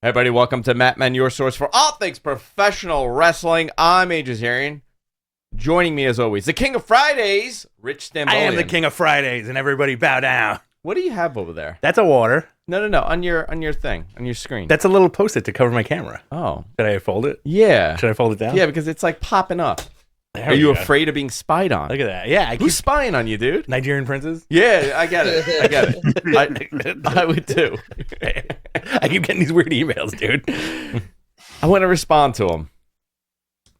Hey, everybody, welcome to Matt Men, your source for all things professional wrestling. I'm Aegis Arian. Joining me, as always, the King of Fridays, Rich Stambolian. I am the King of Fridays, and everybody bow down. What do you have over there? That's a water. No, on your thing, on your screen. That's a little post-it to cover my camera. Oh. Should I fold it? Yeah. Should I fold it down? Yeah, because it's like popping up. There Are you go. afraid of being spied on? Look at that. Yeah. Who's spying on you, dude? Nigerian princes? Yeah, I get it. I would too. I keep getting these weird emails, dude. I want to respond to them.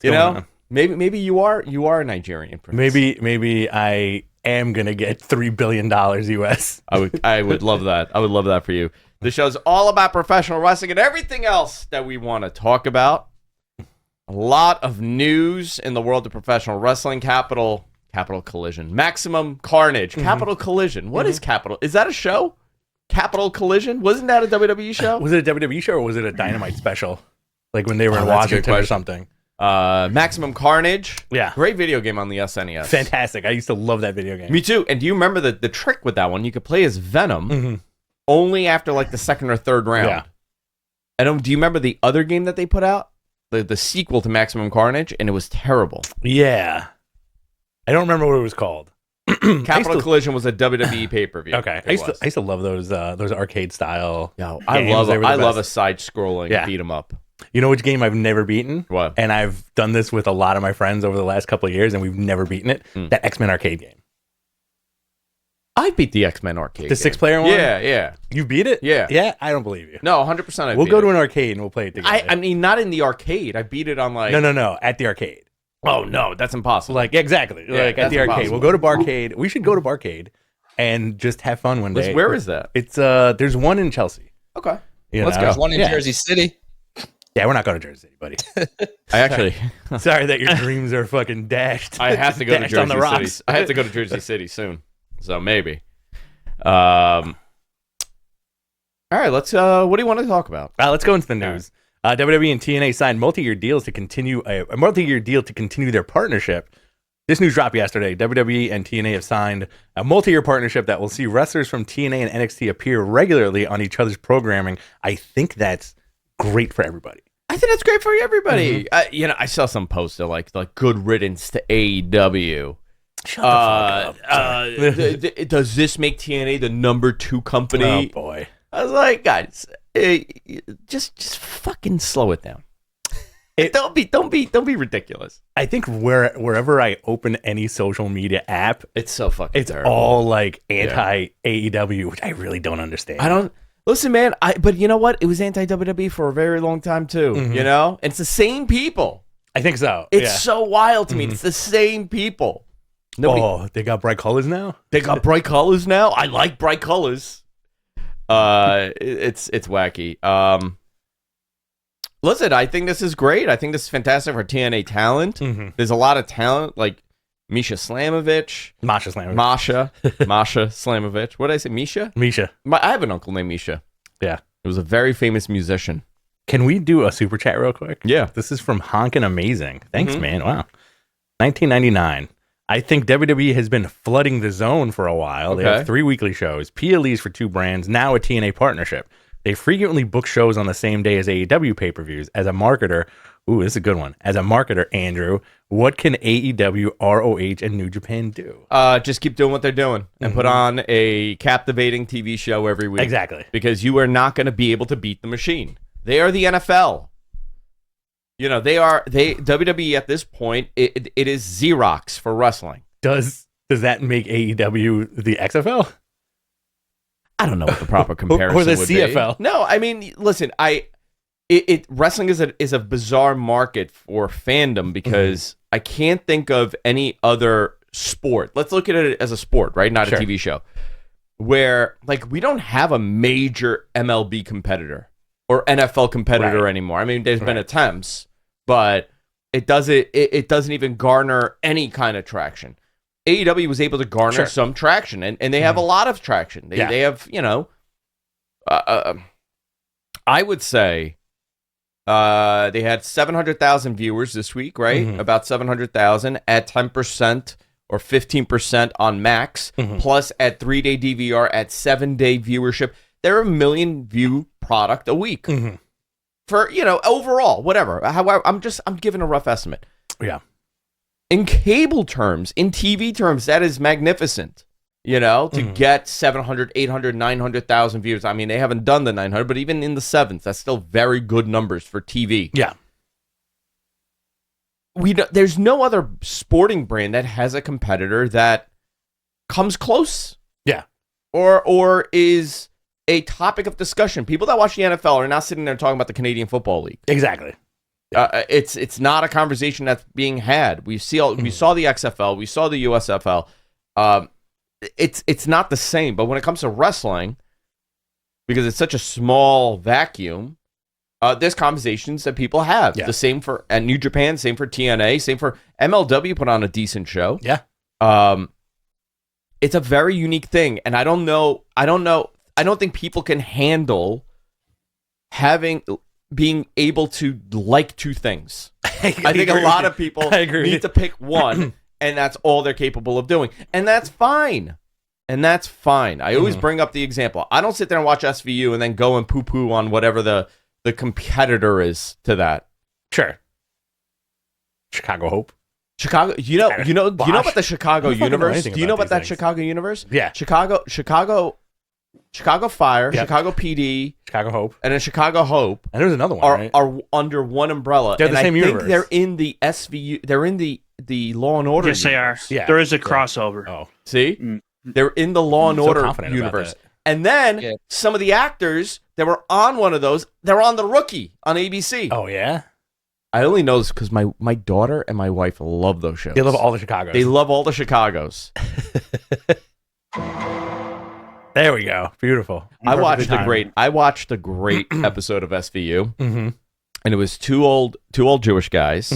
You know? Maybe you are a Nigerian prince. Maybe I am gonna get $3 billion US. I would love that. I would love that for you. The show's all about professional wrestling and everything else that we want to talk about. A lot of news in the world of professional wrestling. Capital Collision. Maximum Carnage. Capital Collision. What is Capital? Is that a show? Capital Collision? Wasn't that a WWE show? Was it a WWE show or was it a Dynamite special? Like when they were in Washington or something? Maximum Carnage. Yeah. Great video game on the SNES. Fantastic. I used to love that video game. Me too. And do you remember the trick with that one? You could play as Venom only after like the second or third round. Yeah. And do you remember the other game that they put out? The sequel to Maximum Carnage, and it was terrible. Yeah. I don't remember what it was called. Capital Collision was a WWE pay-per-view. Okay. I used to love those arcade style. Yo, I love a side-scrolling beat 'em up. You know which game I've never beaten? What? And I've done this with a lot of my friends over the last couple of years, and we've never beaten it. That X-Men arcade game. I beat the X-Men arcade. The 6-player one? Yeah. You beat it? Yeah. Yeah? I don't believe you. No, 100% We'll go to an arcade and we'll play it together. I mean, not in the arcade. I beat it on like... No. At the arcade. Oh, no. That's impossible. Like, exactly. Yeah, like at the arcade. impossible. We'll go to Barcade. We should go to Barcade and just have fun one day. Where is that? It's there's one in Chelsea. Okay. Let's go. There's one in Jersey City. Yeah, we're not going to Jersey City, buddy. I actually... Sorry that your dreams are fucking dashed. I have to go to Dashed on the Jersey rocks. City. I have to go to Jersey City soon. So maybe. All right, let's. What do you want to talk about? Let's go into the news. WWE and TNA signed multi-year deals to continue a multi-year deal to continue their partnership. This news dropped yesterday. WWE and TNA have signed a multi-year partnership that will see wrestlers from TNA and NXT appear regularly on each other's programming. I think that's great for everybody. I think that's great for everybody. I saw some post that like good riddance to AEW. Shut the fuck up. Does this make TNA the number 2 company? Oh boy. I was like, guys, just fucking slow it down. Don't be ridiculous. I think wherever I open any social media app, It's so fucking it's terrible. all like anti AEW, which I really don't understand. I don't listen, man. But you know what? It was anti WWE for a very long time too. You know, and it's the same people. I think so. It's so wild to me. It's the same people. They got bright colors now? They got bright colors now. I like bright colors. It's wacky. Listen, I think this is great. I think this is fantastic for TNA talent. There's a lot of talent, like Masha Slamovich. Masha Slamovich. What did I say? Misha? I have an uncle named Misha. Yeah. He was a very famous musician. Can we do a super chat real quick? Yeah. This is from Honkin' Amazing. Thanks, man. Wow. 1999. I think WWE has been flooding the zone for a while. Okay. They have 3 weekly shows, PLEs for 2 brands, now a TNA partnership. They frequently book shows on the same day as AEW pay-per-views. As a marketer, this is a good one. As a marketer, Andrew, what can AEW, ROH, and New Japan do? Just keep doing what they're doing and put on a captivating TV show every week. Exactly. Because you are not going to be able to beat the machine. They are the NFL. You know, WWE at this point, it is Xerox for wrestling. Does that make AEW the XFL? I don't know what the proper comparison or the would CFL. Be. No, I mean, listen, wrestling is a bizarre market for fandom because I can't think of any other sport. Let's look at it as a sport, right? Not a TV show. Where like we don't have a major MLB competitor or NFL competitor anymore. I mean, there's been attempts, but it doesn't even garner any kind of traction. AEW was able to garner some traction, and they have a lot of traction. They have, I would say they had 700,000 viewers this week, right? About 700,000 at 10% or 15% on Max, plus at 3-day DVR at 7-day viewership. They're a 1 million view product a week. for overall, whatever. However, I'm giving a rough estimate. Yeah. In cable terms, in TV terms, that is magnificent. To get 700, 800, 900,000 views. I mean, they haven't done the 900, but even in the sevens, that's still very good numbers for TV. Yeah. There's no other sporting brand that has a competitor that comes close. Yeah. Or is a topic of discussion. People that watch the NFL are not sitting there talking about the Canadian Football League. Exactly. It's not a conversation that's being had. We saw the XFL, we saw the USFL. It's not the same. But when it comes to wrestling, because it's such a small vacuum, there's conversations that people have. Yeah. The same for at New Japan, same for TNA, same for MLW put on a decent show. Yeah. It's a very unique thing, and I don't think people can handle being able to like two things. I think a lot of people need to pick one, and that's all they're capable of doing, and that's fine. I always bring up the example. I don't sit there and watch SVU and then go and poo-poo on whatever the competitor is to that. Sure. Chicago Hope. Chicago, you know about the Chicago universe? Do you know about that things. Chicago universe? Yeah. Chicago Fire, Yep. Chicago PD, Chicago Hope, and then Chicago Hope. And there's another one, are under one umbrella. They're the same universe. I think they're in the SVU. They're in the Law and Order. Yes, universe. they are. Yeah. There is a crossover. Oh, see, they're in the Law and Order universe. And then some of the actors that were on one of those, they're on The Rookie on ABC. Oh yeah. I only know this because my daughter and my wife love those shows. They love all the Chicagos. They love all the Chicagos. There we go. Beautiful. I watched a great episode of SVU, and it was two old Jewish guys,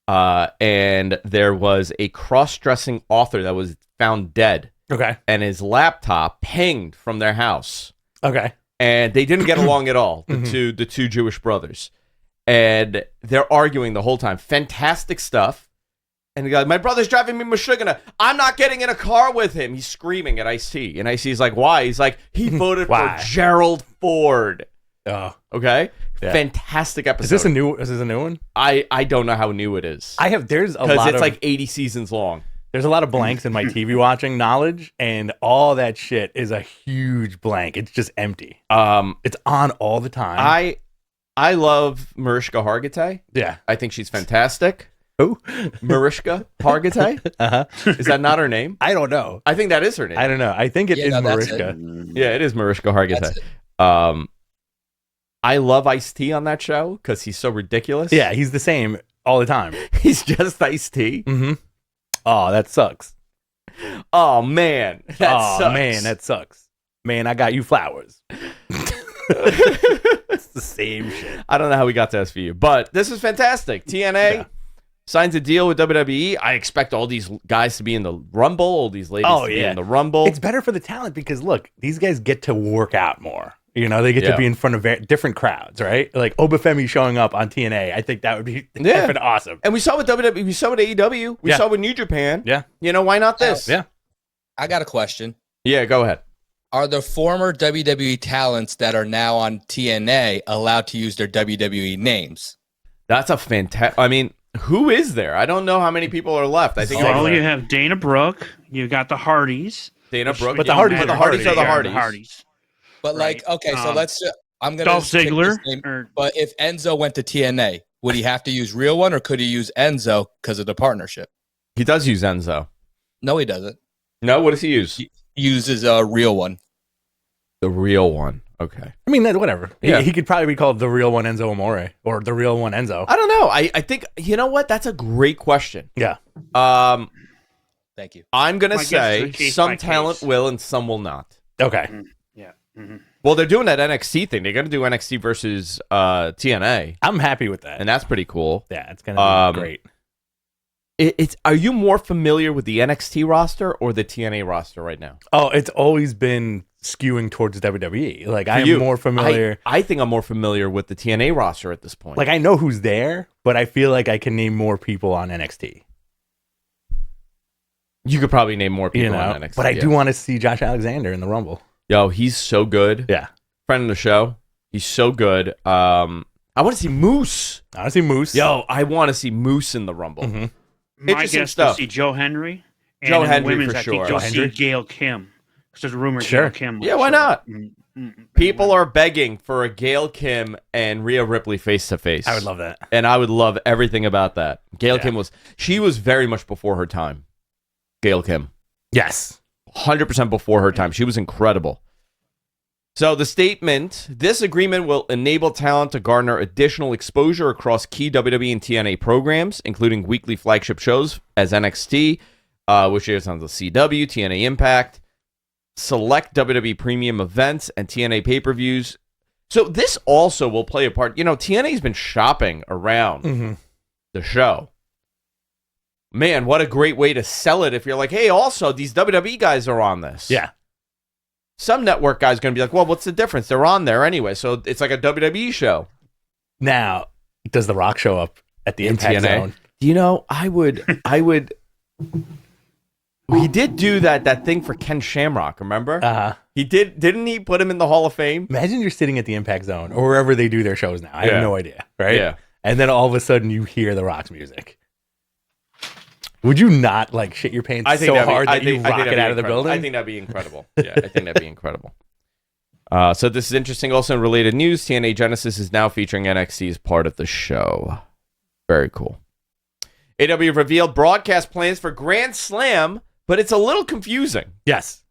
and there was a cross-dressing author that was found dead. Okay. And his laptop pinged from their house. Okay. And they didn't get along at all. The two Jewish brothers. And they're arguing the whole time. Fantastic stuff. And the guy, my brother's driving me Meshuggah. I'm not getting in a car with him. He's screaming at Ice-T. And Ice-T's like, why? He's like, he voted for Gerald Ford. Oh. Okay? Yeah. Fantastic episode. Is this a new one? I don't know how new it is. There's a lot because it's like 80 seasons long. There's a lot of blanks in my TV watching knowledge, and all that shit is a huge blank. It's just empty. It's on all the time. I love Mariska Hargitay. Yeah. I think she's fantastic. Who? Mariska Hargitay? Uh-huh. Is that not her name? I don't know. I think that is her name. I don't know. I think it is Mariska. Yeah, it is Mariska Hargitay. I love Ice-T on that show because he's so ridiculous. Yeah, he's the same all the time. He's just Ice-T. Mm-hmm. Oh, that sucks. Oh, man. That sucks. Man, I got you flowers. It's the same shit. I don't know how we got to SVU, but this is fantastic. TNA signs a deal with WWE. I expect all these guys to be in the Rumble, all these ladies to be in the Rumble. It's better for the talent because, look, these guys get to work out more. They get to be in front of different crowds, right? Like Obafemi showing up on TNA. I think that would be awesome. And we saw with WWE, we saw with AEW, we saw with New Japan. Yeah. Why not this? Yeah. I got a question. Yeah, go ahead. Are the former WWE talents that are now on TNA allowed to use their WWE names? That's a fantastic... I mean, who is there? I don't know how many people are left. I think you have Dana Brooke. You got the Hardys. Dana Brooke. But the Hardys are the Hardys. But so let's... I'm going to... Dolph Ziggler. But if Enzo went to TNA, would he have to use real one or could he use Enzo because of the partnership? He does use Enzo. No, he doesn't. No, what does he use? He uses a real one. The real one. Okay. I mean, whatever. Yeah. He could probably be called the real one Enzo Amore or the real one Enzo. I don't know. I think, you know what? That's a great question. Yeah. Thank you. I'm going to say some talent will and some will not. Okay. Yeah. Mm-hmm. Well, they're doing that NXT thing. They're going to do NXT versus TNA. I'm happy with that. And that's pretty cool. Yeah, it's going to be great. Are you more familiar with the NXT roster or the TNA roster right now? Oh, it's always been skewing towards WWE. Like, I'm more familiar. I think I'm more familiar with the TNA roster at this point. Like, I know who's there, but I feel like I can name more people on NXT. You could probably name more people on NXT. But I do want to see Josh Alexander in the Rumble. Yo, he's so good. Yeah. Friend of the show. He's so good. How I want to see Moose. I want to see Moose. Yo, I want to see Moose in the Rumble. Mm-hmm. My Interesting guess stuff. to see Joe Henry. And Joe in the Henry women's, for I sure. think Joe you'll see Henry? Gail Kim. Because there's a rumor Sure. Gail Kim. will Yeah, why show not? up. People are begging for a Gail Kim and Rhea Ripley face to face. I would love that. And I would love everything about that. Gail Yeah. Kim was very much before her time. Gail Kim. Yes. 100% before her time. She was incredible. So the statement, this agreement will enable talent to garner additional exposure across key WWE and TNA programs, including weekly flagship shows as NXT, which is on the CW, TNA Impact, select WWE premium events, and TNA pay-per-views. So this also will play a part. You know, TNA's been shopping around the show. Man, what a great way to sell it if you're like, hey, also, these WWE guys are on this. Yeah. Some network guy's going to be like, well, what's the difference? They're on there anyway, so it's like a WWE show. Now, does The Rock show up at the Impact TNA? Zone? You know, I would. He did do that thing for Ken Shamrock, remember? Uh-huh. He didn't he put him in the Hall of Fame? Imagine you're sitting at the Impact Zone or wherever they do their shows now. I Yeah. have no idea, right? Yeah. And then all of a sudden you hear The Rock's music. Would you not like shit your pants so hard that you rock it out of the building? I think that'd be incredible. Yeah, I think that'd be incredible. So this is interesting. Also in related news, TNA Genesis is now featuring NXT as part of the show. Very cool. AEW revealed broadcast plans for Grand Slam, but it's a little confusing. Yes,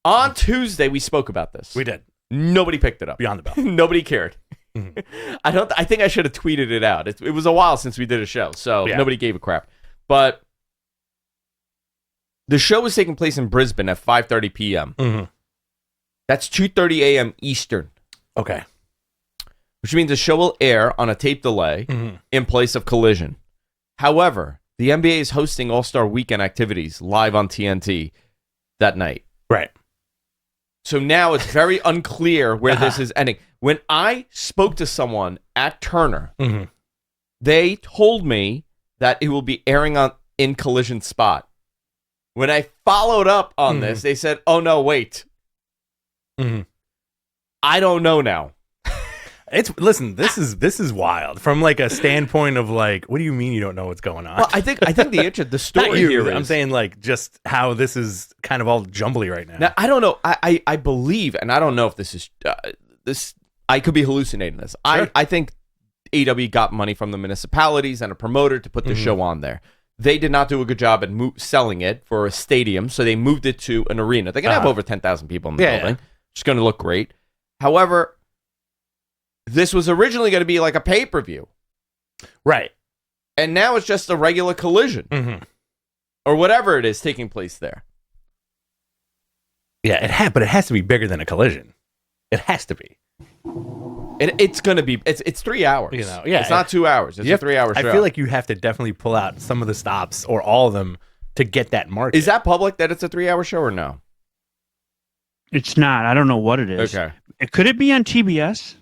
On Tuesday, we spoke about this. we did. Nobody picked it up. Beyond the Bell. Nobody cared. Mhm. I think I should have tweeted it out. It was a while since we did a show, so Yeah. nobody gave a crap. But the show was taking place in Brisbane at 5:30 p.m. Mhm. That's 2:30 a.m. Eastern, Okay. which means the show will air on a tape delay in place of Collision. However, the NBA is hosting All-Star Weekend activities live on TNT that night. Right. So now it's very unclear where this is ending. When I spoke to someone at Turner, they told me that it will be airing in Collision spot. When I followed up on this, they said, "Oh no, wait. I don't know now." Listen, this is wild from like a standpoint of like, what do you mean you don't know what's going on? Well, I think the story Not you, here is, I'm saying like just how this is kind of all jumbly right now. now I don't know. I believe, and I don't know if this is this. I could be hallucinating this. Sure. I think AEW got money from the municipalities and a promoter to put the show on there. They did not do a good job at selling it for a stadium, so they moved it to an arena. They're gonna have over 10,000 people in the building. It's going to look great. However, this was originally going to be like a pay-per-view, Right. and now it's just a regular Collision or whatever it is taking place there. Yeah, but it has to be bigger than a Collision. It has to be. It's going to be. It's 3 hours. You know, yeah, it's not 2 hours. It's a 3 hour show. I feel like you have to definitely pull out some of the stops or all of them to get that market. Is that public that it's a 3 hour show or no? It's not. I don't know what it is. Okay. Could it be on TBS?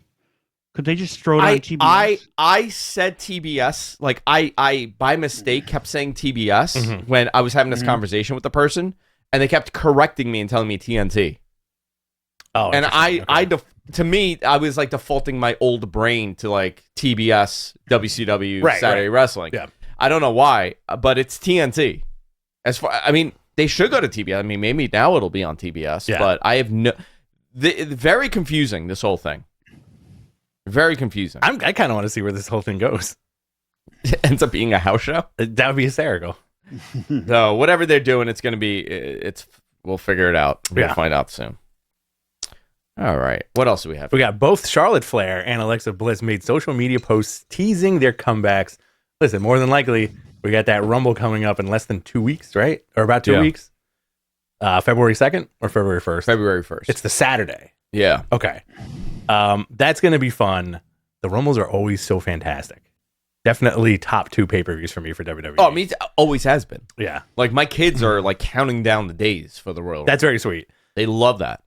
Could they just throw it on TBS? I said TBS. Like I by mistake kept saying TBS when I was having this conversation with the person, and they kept correcting me and telling me TNT. Oh, And interesting. to me, I was like defaulting my old brain to like TBS, WCW, Right, Saturday Wrestling. Yeah. I don't know why, but it's TNT. I mean, they should go to TBS. I mean, maybe now it'll be on TBS, Yeah. but I have very confusing, this whole thing. Very confusing. I kind of want to see where this whole thing goes. It ends up being a house show. That would be hysterical. So whatever they're doing, it's going to be, we'll figure it out. We'll Yeah. find out soon. All right. What else do we have? We got both Charlotte Flair and Alexa Bliss made social media posts teasing their comebacks. Listen, more than likely, we got that Rumble coming up in less than 2 weeks, right? Or about 2 Yeah. weeks. February 2nd or February 1st? February 1st. It's the Saturday. Yeah. Okay. That's going to be fun. The Rumbles are always so fantastic. Definitely top 2 pay-per-views for me for WWE. Oh, me always has been. Yeah. Like my kids are like counting down the days for the Royal Rumble. That's very sweet. They love that.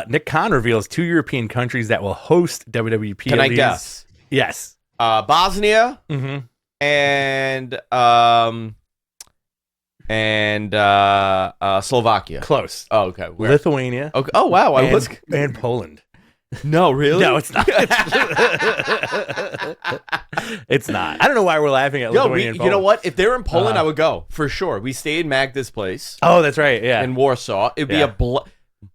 Nick Khan reveals 2 European countries that will host WWE PLEs. Can I guess? Yes. Bosnia Mm-hmm. and Slovakia. Close. Oh, okay. Where? Lithuania. Okay. Oh, wow. And Poland. No, really? No, it's not. It's not. I don't know why we're laughing at Lithuania and you know Poland. what? If they were in Poland, I would go for sure. We stayed in Magda's place Oh, that's right. Yeah. in Warsaw. It'd be Yeah.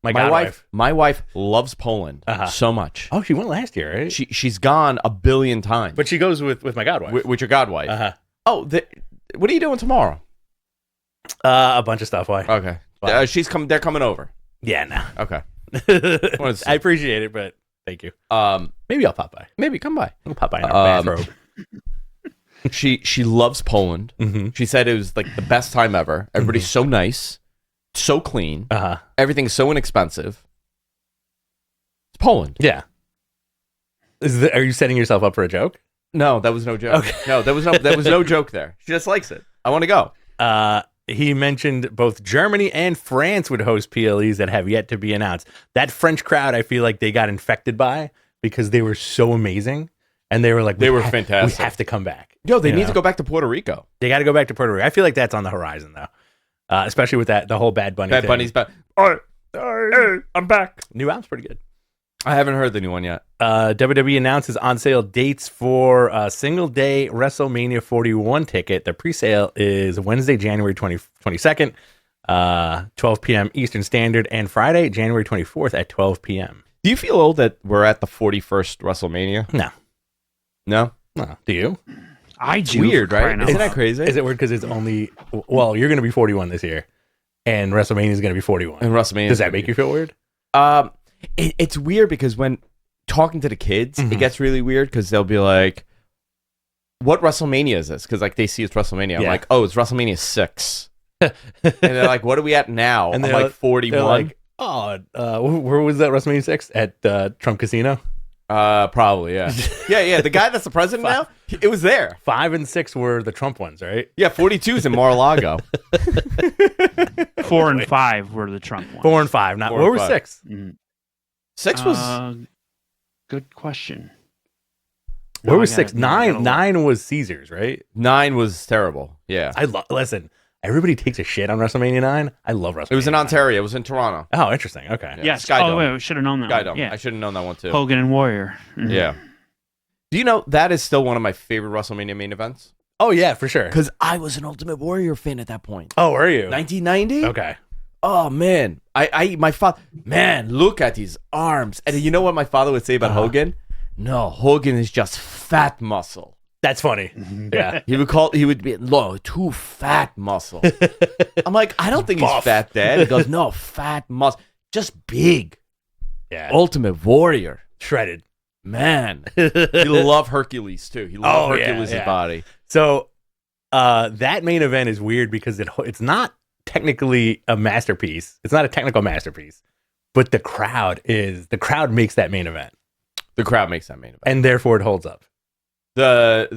my wife loves Poland so much. Oh, she went last year, right? She's gone a billion times. But she goes with my godwife. With your godwife. Uh-huh. Oh, what are you doing tomorrow? A bunch of stuff. Why? Okay. Wow. They're coming over. Yeah, no. Okay. I appreciate it, but thank you. Maybe I'll pop by. Maybe come by. I'll pop by in a bathrobe. She loves Poland. Mm-hmm. She said it was like the best time ever. Everybody's so nice, so clean. Everything's so inexpensive. It's Poland. Yeah. Are you setting yourself up for a joke? No, that was no joke. Okay. No, there was no joke there. She just likes it. I want to go. He mentioned both Germany and France would host PLEs that have yet to be announced. That French crowd, I feel like they got infected by because they were so amazing. And they were like, they were fantastic. We have to come back. Yo, they need to go back to Puerto Rico. They got to go back to Puerto Rico. I feel like that's on the horizon, though. Especially with the whole Bad Bunny Bad thing. Bunny's back. Hey, I'm back. New album's pretty good. I haven't heard the new one yet. WWE announces on sale dates for a single day WrestleMania 41 ticket. The pre-sale is Wednesday, January 22nd, 12 p.m. Eastern Standard, and Friday, January 24th at 12 p.m. Do you feel old that we're at the 41st WrestleMania? No. No? No. Do you? I It's do. weird, for right? crying out Isn't that loud. crazy? Is it weird because it's only... Well, you're going to be 41 this year, and WrestleMania is going to be 41. And WrestleMania. Does that make you feel weird? It's weird because when talking to the kids, it gets really weird because they'll be like, what WrestleMania is this? Because like they see it's WrestleMania. I'm Yeah. like, oh, it's WrestleMania 6. And they're like, what are we at now? And I'm they're like 41. They're like, where was that WrestleMania 6? At Trump Casino? Probably, yeah. Yeah. The guy that's the president now, it was there. 5 and 6 were the Trump ones, right? Yeah, 42 is in Mar-a-Lago. 4 and 5 were the Trump ones. 4 and 5. Not 4 where and was 5. 6? 6 was... Good question. Where No, was I 6? gotta look. 9 was Caesars, right? 9 was terrible. Yeah. Listen, everybody takes a shit on WrestleMania 9. I love WrestleMania. It was in 9. Ontario. It was in Toronto. Oh, interesting. Okay. Yeah. Yes. Skydome. Oh, wait, we should have known that. Skydome. One. Yeah. I should have known that one too. Hogan and Warrior. Mhm. Yeah. Do you know that is still one of my favorite WrestleMania main events? Oh, yeah, for sure. Because I was an Ultimate Warrior fan at that point. Oh, were you? 1990? Okay. Oh, man. My father, man, look at his arms. And you know what my father would say about Hogan? No, Hogan is just fat muscle. That's funny. Yeah. He would be, no, too fat muscle. I'm like, I don't think he's Buff. fat, Dad. He goes, no, fat muscle. Just big. Yeah. Ultimate Warrior. Shredded. Man. He loved Hercules, too. He loved Oh, yeah, Hercules' yeah. body. So that main event is weird because it's not technically a masterpiece. It's not a technical masterpiece, but the crowd makes that main event, The crowd makes that main event. and therefore it holds up. The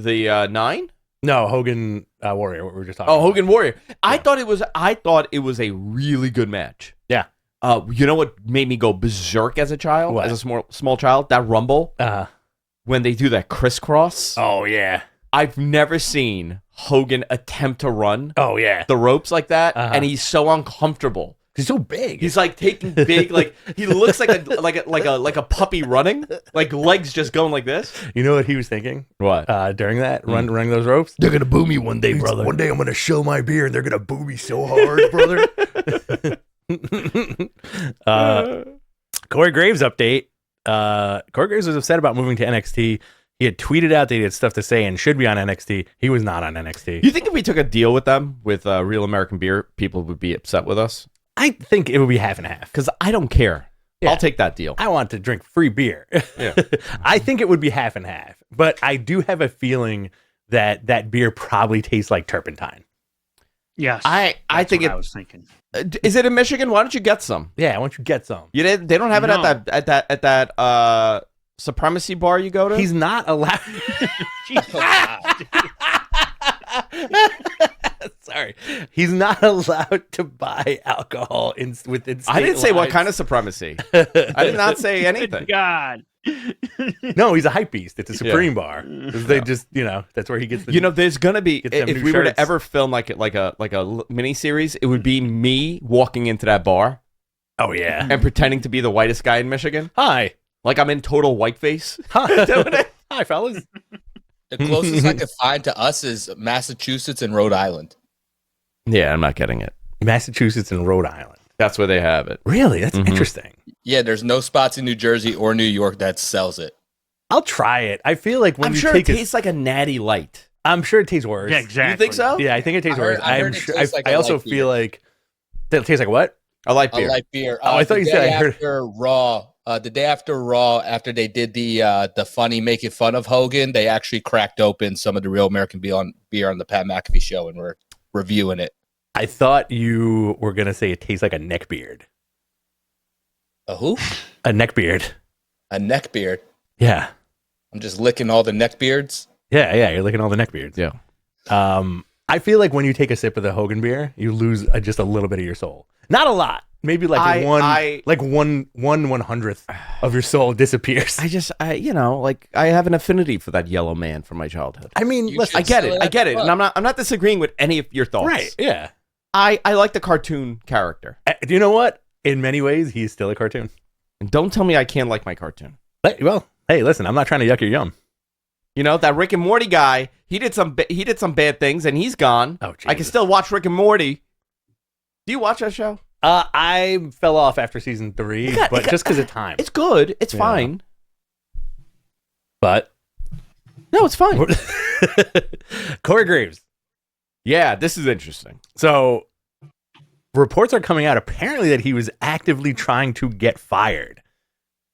9? No, Hogan Warrior. What we were just talking. Oh, about. Hogan Warrior. I Yeah. thought it was a really good match. Yeah. You know what made me go berserk as a child? What? As a small child? That Rumble. When they do that crisscross. Oh yeah. I've never seen Hogan attempt to run Oh yeah. the ropes like that, Uh-huh. and he's so uncomfortable. He's so big. He's like taking big, like he looks like a puppy running, like legs just going like this. You know what he was thinking? What? During that running those ropes? They're gonna boo me one day, brother. One day I'm gonna show my beer and they're gonna boo me so hard, brother. Cory Graves update. Cory Graves was upset about moving to NXT. He had tweeted out that he had stuff to say and should be on NXT. He was not on NXT. You think if we took a deal with them with Real American Beer, people would be upset with us? I think it would be half and half. Because I don't care. Yeah. I'll take that deal. I want to drink free beer. Yeah. I think it would be half and half, but I do have a feeling that beer probably tastes like turpentine. Yes. I That's think what it I was thinking. is it in Michigan? Why don't you get some? Yeah, I want you to get some. You didn't. They don't have it No. at that supremacy bar you go to. He's not allowed. Sorry, he's not allowed to buy alcohol within. I didn't say what lines. kind of supremacy. I did not say anything. Good God. No, he's a hype beast. It's a Supreme bar. They just, that's where he gets the. You know, there's gonna be Get them if new we were to shirts. ever film like a mini series, it would be me walking into that bar oh yeah. and pretending to be the whitest guy in Michigan. Hi, Like I'm in total whiteface. Hi, fellas. The closest I could find to us is Massachusetts and Rhode Island. Yeah, I'm not getting it. Massachusetts and Rhode Island. That's where they have it. Really? That's interesting. Yeah, there's no spots in New Jersey or New York that sells it. I'll try it. I feel like when I'm you sure take it tastes like a natty light. I'm sure it tastes worse. Yeah, exactly. You think so? Yeah, I think it tastes worse. I heard I'm it sure. tastes like I a also light feel beer. like it tastes like what? A light beer. A light beer. Oh, I thought you said I heard- after Raw. The day after Raw, after they did the funny making fun of Hogan, they actually cracked open some of the Real American beer on the Pat McAfee show, and we're reviewing it. I thought you were gonna say it tastes like a neck beard. A who? A neck beard. A neck beard. Yeah. I'm just licking all the neck beards. Yeah. You're licking all the neck beards. Yeah. I feel like when you take a sip of the Hogan beer, you lose just a little bit of your soul. Not a lot. Maybe like one 1/100th of your soul disappears. I have an affinity for that yellow man from my childhood. I mean, You listen, I get it. Still I get it. at And I'm not disagreeing with any of your thoughts. right? Yeah. I like the cartoon character. Do you know what? In many ways, he's still a cartoon. And don't tell me I can't like my cartoon. Well, hey, listen, I'm not trying to yuck your yum. You know, that Rick and Morty guy, he did some bad things and he's gone. Oh, I can Jesus. still watch Rick and Morty. Do you watch that show? I fell off after season 3, but just because of time. It's good. It's Yeah. fine. But No, it's fine. Cory Graves. Yeah, this is interesting. So reports are coming out apparently that he was actively trying to get fired.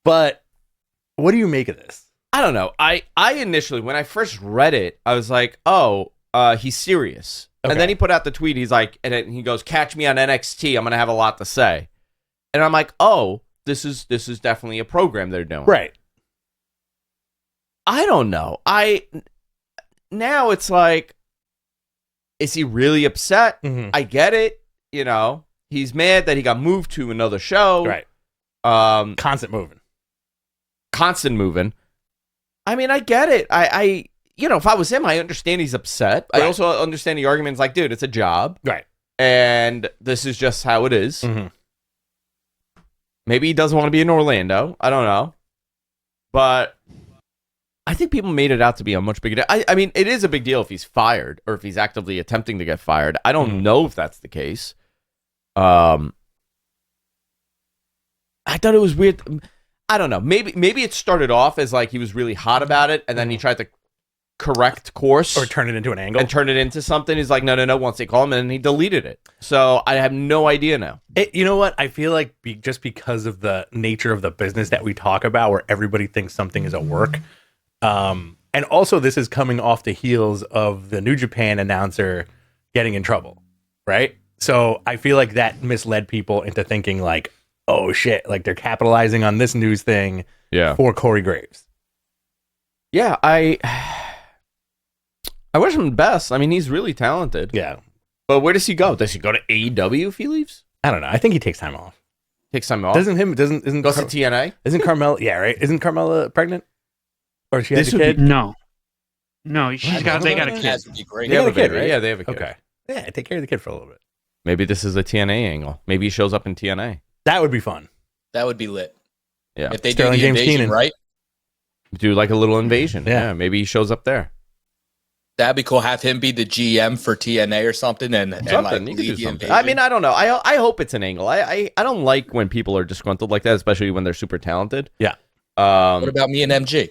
But what do you make of this? I don't know. I initially, when I first read it, I was like, oh, he's serious. Okay. And then he put out the tweet. He's like, and then he goes, catch me on NXT. I'm going to have a lot to say. And I'm like, oh, this is definitely a program they're doing. Right. I don't know. Now it's like, is he really upset? Mhm. I get it. You know, he's mad that he got moved to another show. Right. Constant moving. Constant moving. I mean, I get it. I if I was him, I understand he's upset. Right. I also understand the arguments like, dude, it's a job. Right. And this is just how it is. Mm-hmm. Maybe he doesn't want to be in Orlando. I don't know. But I think people made it out to be a much bigger deal. I mean, it is a big deal if he's fired or if he's actively attempting to get fired. I don't know if that's the case. I thought it was weird. I don't know. Maybe it started off as like he was really hot about it, and then he tried to correct course Or turn it into an angle. and turn it into something. He's like, no. Once they call him, and he deleted it. So I have no idea now. You know what? I feel like just because of the nature of the business that we talk about, where everybody thinks something is a work, and also this is coming off the heels of the New Japan announcer getting in trouble, right? So I feel like that misled people into thinking like, oh shit, like they're capitalizing on this news thing for Cory Graves. Yeah, I wish him the best. I mean, he's really talented. Yeah. But where does he go? Does he go to AEW if he leaves? I don't know. I think he takes time off. Takes time off? Isn't Goes to TNA? Isn't Carmella? Yeah, right. Isn't Carmella pregnant? Or she has This a would kid? No, they got a That kid. has to be great. They have a got a kid, baby. right? Yeah, they have a kid. Okay. Yeah, take care of the kid for a little bit. Maybe this is a TNA angle. Maybe he shows up in TNA. That would be fun. That would be lit. Yeah. If they Sterling do the James invasion Keenan. right, Do like a little invasion. Yeah. Yeah, maybe he shows up there. that'd be cool. Have him be the GM for TNA or something, and like Something. You could lead do the something. invasion. I mean, I don't know. I hope it's an angle. I don't like when people are disgruntled like that, especially when they're super talented. Yeah. What about me and MG?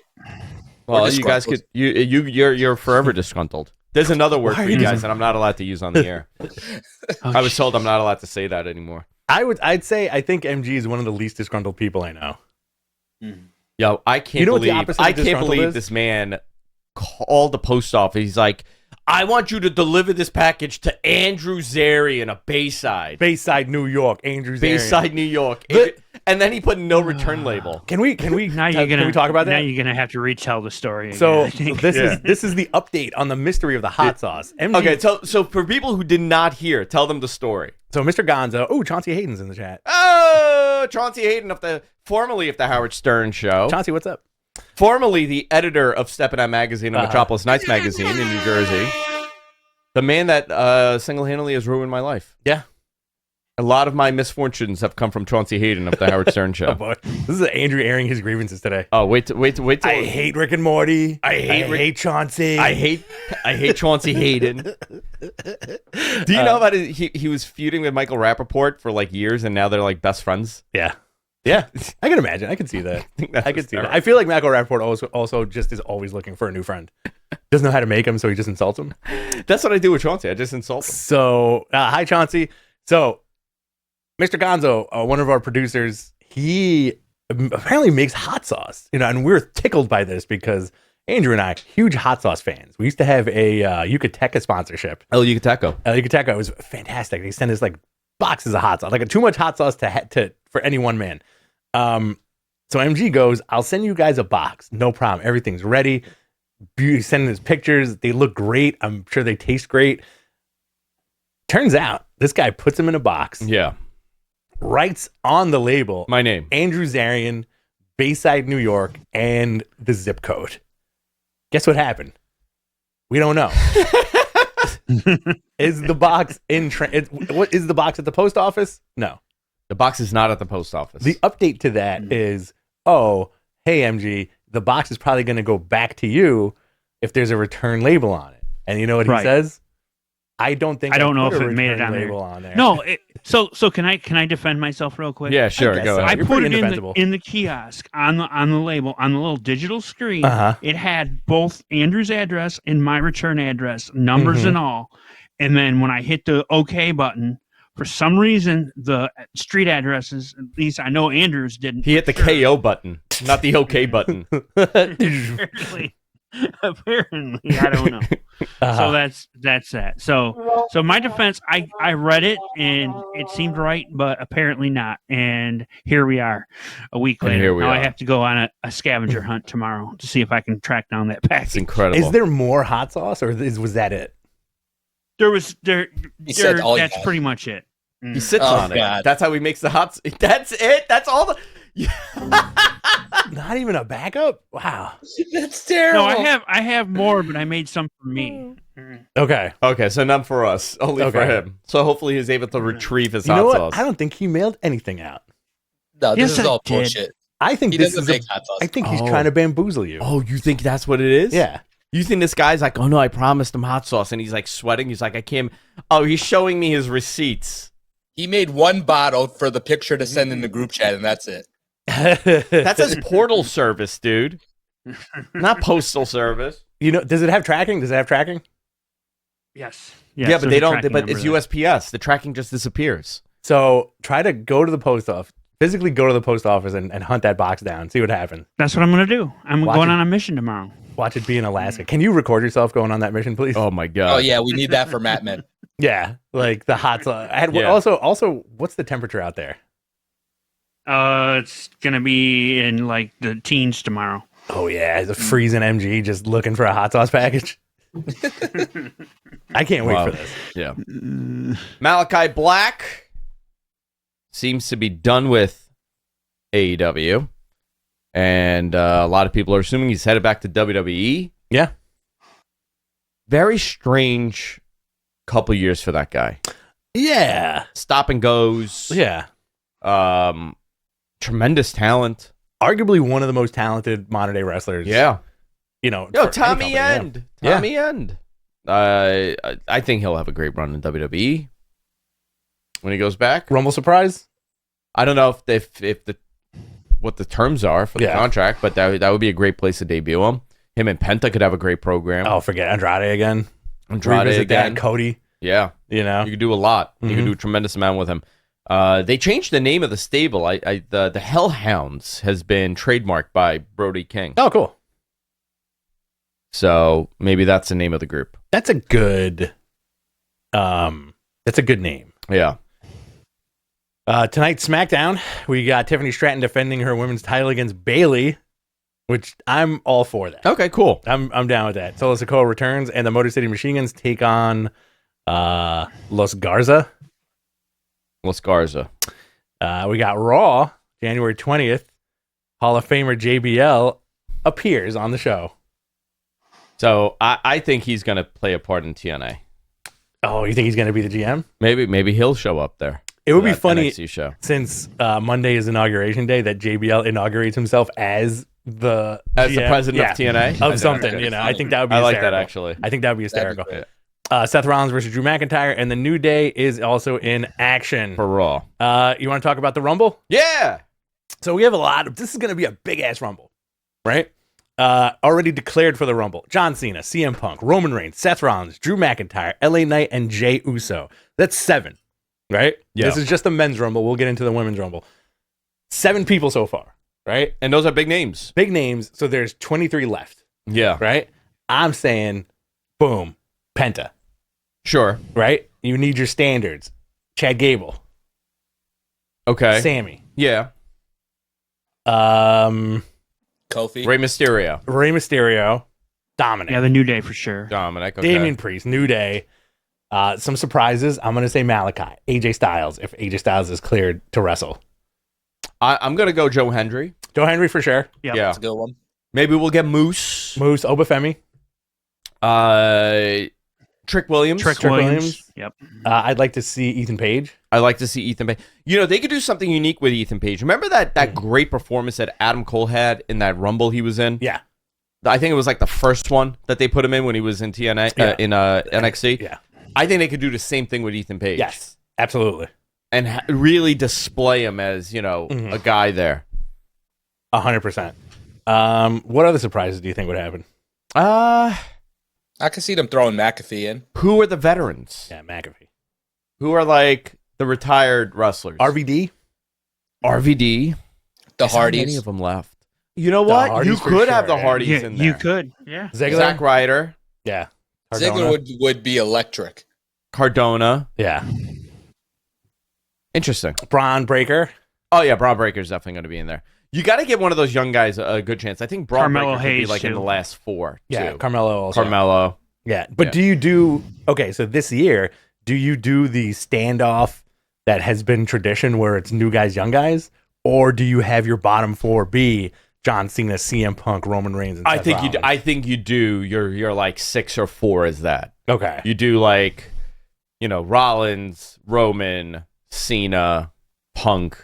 Well, We're you guys could you're forever disgruntled. There's another word for you guys that I'm not allowed to use on the air. I was told I'm not allowed to say that anymore. I'd say I think MG is one of the least disgruntled people I know. Yo, I can't You know what the believe opposite of I can't disgruntled believe is? this man called the post office. He's like, I want you to deliver this package to Andrew Zarian, a Bayside. Bayside, New York, Andrews. Bayside, New York. And then he put no return label. Can we Now you're gonna can we talk about Now that? you're gonna have to retell the story. So again, I think. this is the update on the mystery of the hot sauce. MG, Okay, so for people who did not hear, tell them the story. so Mr. Gonzo. Oh, Chauncey Hayden's in the chat. Oh, Chauncey Hayden formerly of the Howard Stern Show. Chauncey, what's up? Formerly the editor of Steppin' Out Magazine and Metropolis Nights Magazine in New Jersey. The man that single-handedly has ruined my life. Yeah. A lot of my misfortunes have come from Chauncey Hayden of the Howard Stern Oh Show. boy, this is Andrew airing his grievances today. Oh, wait till I hate Rick and Morty. I hate hate Chauncey. I hate Chauncey Hayden. Do you know about it? He was feuding with Michael Rappaport for like years, and now they're like best friends. Yeah. I can imagine. I can see that. I can see that. hysterical. I feel like Michael Rappaport also just is always looking for a new friend. Doesn't know how to make him, so he just insults him. That's what I do with Chauncey. I just insult him. So, hi Chauncey. So, Mr. Gonzo, one of our producers, he apparently makes hot sauce. And we're tickled by this because Andrew and I, huge hot sauce fans. We used to have a Yucateca sponsorship. El Yucateco. El Yucateca was fantastic. They sent us like boxes of hot sauce, like too much hot sauce to for any one man. So MG goes, I'll send you guys a box. No problem. Everything's ready. Sending us pictures. They look great. I'm sure they taste great. Turns out this guy puts them in a box. Yeah. Writes on the label My name. Andrew Zarian, Bayside, New York, and the zip code. Guess what happened? We don't know. Is the box what is the box at the post office? No. The box is not at the post office. The update to that is, oh, hey MG, the box is probably going to go back to you if there's a return label on it. And you know what he Right. says? I don't know if put a it made it return on there. label on there. No, so can I defend myself real quick? yeah, sure. guess Go so. ahead. I You're put pretty it indefensible. in the kiosk on the label on the little digital screen. Uh-huh. It had both Andrew's address and my return address, numbers Mhm. and all. And then when I hit the OK button, for some reason the street addresses, at least I know Andrew's didn't. He hit the for sure. KO button, not the OK button. Apparently, I don't know. Uh-huh. So that's that. So my defense, I read it and it seemed right, but apparently not. And here we are, a week And later. here we Now I are. have to go on a scavenger hunt tomorrow to see if I can track down that It's package. incredible. Is there more hot sauce, or was that it? He said all you That's had. pretty much it. Mm. He sits Oh, on it. God. That's how he makes the hot. That's it. That's all. Not even a backup? Wow. That's terrible. No, I have more, but I made some for me. Mm. Okay. Okay, so none for us, only for Okay. him. So hopefully he's able to retrieve his You hot know what? sauce. I don't think he mailed anything out. No, this Yes, is I all did. bullshit. I think He this doesn't is make hot sauce. I think he's Oh. trying to bamboozle you. Oh, you think that's what it is? Yeah. You think this guy's like, oh no, I promised him hot sauce, and he's like sweating. He's like, I can't. Oh, he's showing me his receipts. He made one bottle for the picture to send in the group chat, and that's it. That says portal service, dude, not postal service. Does it have tracking? Does it have tracking? Yes. Yeah, but there's they a don't. tracking But it's number there. USPS. The tracking just disappears. So try to go to the post office, physically go to the post office and hunt that box down. See what happens. That's what I'm gonna do. I'm Watch going it. on a mission tomorrow. Watch it be in Alaska. Can you record yourself going on that mission, please? Oh my god. Oh yeah, we need that for Matt Men. Yeah, like the hot sauce. Yeah. Also, what's the temperature out there? It's gonna be in like the teens tomorrow. Oh yeah, the freezing MG just looking for a hot sauce package. I can't wait Wow. for this. Yeah. Malachi Black seems to be done with AEW, and a lot of people are assuming he's headed back to WWE. Yeah. Very strange couple years for that guy. Yeah. Stop and goes. Yeah. Tremendous talent. Arguably one of the most talented modern day wrestlers. Yeah. Yo, Yo, for Tommy any company, End. Yeah. Tommy End. I think he'll have a great run in WWE when he goes back. Yeah. Rumble surprise. I don't know if the what the terms are for the Yeah. contract, but that would be a great place to debut him. Him and Penta could have a great program. Oh, forget Andrade again. Andrade Revisit that, again. Cody. Yeah, You know. you could do a lot. You Mhm. could do a tremendous amount with him. They changed the name of the stable. The Hellhounds has been trademarked by Brody King. Oh, cool. So maybe that's the name of the group. That's a good. That's a good name. Yeah. Tonight, SmackDown, we got Tiffany Stratton defending her women's title against Bayley, which I'm all for that. Okay, cool. I'm down with that. Solo Sikoa returns, and the Motor City Machine Guns take on Los Garza. Los Garza. We got Raw, January 20th. Hall of Famer JBL appears on the show. So I think he's going to play a part in TNA. Oh, you think he's going to be the GM? Maybe he'll show up there. It would for be that funny NXT show. since Monday is inauguration day that JBL inaugurates himself as the president of TNA of something. You know, I think that would be. I like that hysterical. actually. I think that would be That'd be hysterical. great. Seth Rollins versus Drew McIntyre, and the New Day is also in action. For Raw. You want to talk about the Rumble? Yeah. So we have a lot of. This is going to be a big ass Rumble, right? Already declared for the Rumble: John Cena, CM Punk, Roman Reigns, Seth Rollins, Drew McIntyre, LA Knight, and Jey Uso. That's 7, right? Yeah. This is just the men's Rumble. We'll get into the women's Rumble. 7 people so far, right? And those are big names. Big names. So there's 23 left, Yeah. right? I'm saying, boom, Penta, Sure. right? You need your standards. Chad Gable, Okay. Sammy, Yeah. Kofi. Rey Mysterio. Rey Mysterio, Dominic, Yeah, the New Day for sure. Dominic. Okay. Damian Priest, New Day. Some surprises. I'm going to say Malachi, AJ Styles, if AJ Styles is cleared to wrestle. I'm going to go Joe Hendry. Joe Henry for sure. Yep. Yeah. That's a good one. Maybe we'll get Moose. Moose, Obafemi, Trick Williams. Trick Williams. Williams. Yep. I'd like to see Ethan Page. I like to see Ethan Page. You know, they could do something unique with Ethan Page. Remember that great performance that Adam Cole had in that Rumble he was in? Yeah. I think it was like the first one that they put him in when he was in TNA, in NXT. Yeah. I think they could do the same thing with Ethan Page. Yes, absolutely. And really display him as, you know, a guy there. 100%. What other surprises do you think would happen? I can see them throwing McAfee in. Who are the veterans? Yeah, McAfee. Who are like the retired wrestlers? RVD? RVD. The There's not many Hardys. of them left. You know what? Hardys You for could sure, have the yeah. Hardys Yeah, in there. you could. Yeah. Ziggler? Zack Ryder, Yeah. Ziggler would be electric. Cardona. Yeah. Interesting. Braun Breaker. Oh yeah, Braun Breaker's definitely going to be in there. You got to give one of those young guys a good chance. I think Braun Carmelo Breaker could be Hayes, like in too. the last 4. Yeah, too. Carmelo also. Carmelo. Yeah, but Yeah. do you do okay? So this year, do you do the standoff that has been tradition, where it's new guys, young guys, or do you have your bottom 4 be John Cena, CM Punk, Roman Reigns? And I Seth think you. Rollins? I think you do. You're like 6 or 4 is that. Okay. You do like, you know, Rollins, Roman, Cena, Punk,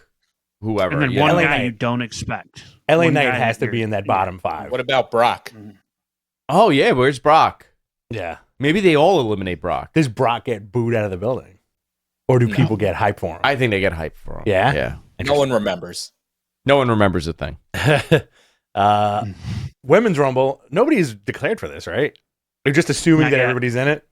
whoever. And then you one know? LA guy Knight. you don't expect. LA One Knight guy has to you're- be in that bottom 5. What about Brock? Oh yeah, where's Brock? Yeah. Maybe they all eliminate Brock. Does Brock get booed out of the building, or do people get hyped for him? I think they get hyped for him. Yeah? Yeah. No one remembers. No one remembers a thing. Women's Rumble. Nobody's declared for this, right? They're just assuming Not that yet. everybody's in it.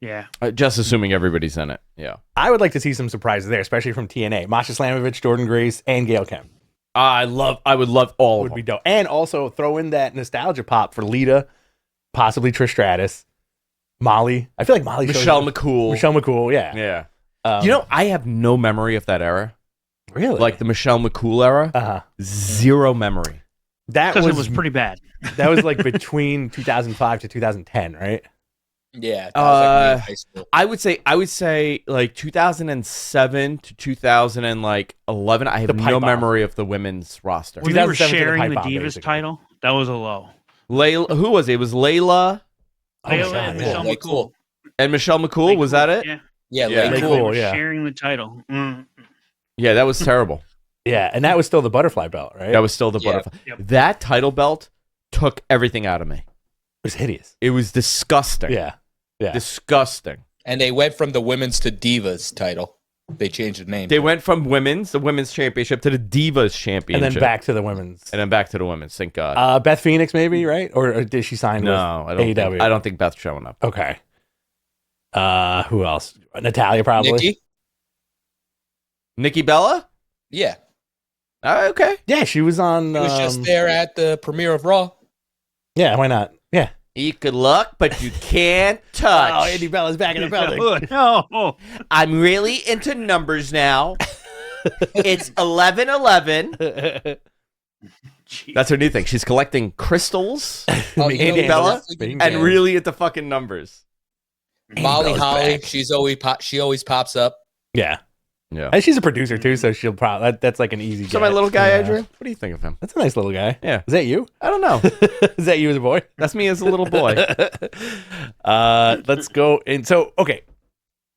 Yeah. Just assuming everybody's in it. Yeah. I would like to see some surprises there, especially from TNA. Masha Slamovich, Jordan Grace, and Gail Kim I would love all would of be them. dope. And also throw in that nostalgia pop for Lita, possibly Trish Stratus, Molly. I feel like Molly Michelle McCool. Michelle McCool, yeah. Yeah. You know, I have no memory of that era. Really? Like the Michelle McCool era. uh-huh. Zero memory. That Because was, it was pretty bad. that was like between 2005 to 2010, right? Yeah. That was like me in high school. I would say like 2007 to 2011. I have The pipe no bomb. memory of the women's roster. When they were 2007 to the sharing pipe the bomb, Divas basically. title, that was a low. Layla, who was it? It was Layla Layla God, and yeah. Michelle Lay McCool. Cool. and Michelle McCool. Was that it? Yeah. Yeah, Yeah. Lay Lay Cool. Cool. They were yeah. sharing the title. Yeah, that was terrible. Yeah, and that was still the butterfly belt, right? That was still the Yeah. butterfly. Yep. That title belt took everything out of me. It was hideous. It was disgusting. Yeah. Yeah. Disgusting. And they went from the women's to divas title. They changed the name. They went from the women's championship, to the Divas And championship. then back to the women's. And then back to the women's. Thank God. Beth Phoenix, maybe, right? Or did she sign no, I don't. AEW? Think, I don't think Beth's showing up. Okay. Who else? Natalia, probably. Nikki? Nikki Bella? Yeah. Okay. Yeah, she was on. He was just there at the premiere of Raw. Yeah, why not? Yeah. You could look, but you can't touch. Oh, Andy Bella's back in the building. No. I'm really into numbers now. It's 11:11. That's her new thing. She's collecting crystals Oh, Making you know Andy who Bella? else is Making good? and really into fucking numbers. Molly Bella's Holly. back. She always pops up. Yeah. Yeah. And she's a producer too, so she'll probably that's like an easy. So get. my little guy, Yeah. Adrian, what do you think of him? That's a nice little guy. Yeah. Is that you? I don't know. Is that you as a boy? That's me as a little boy. Let's go. And so, okay.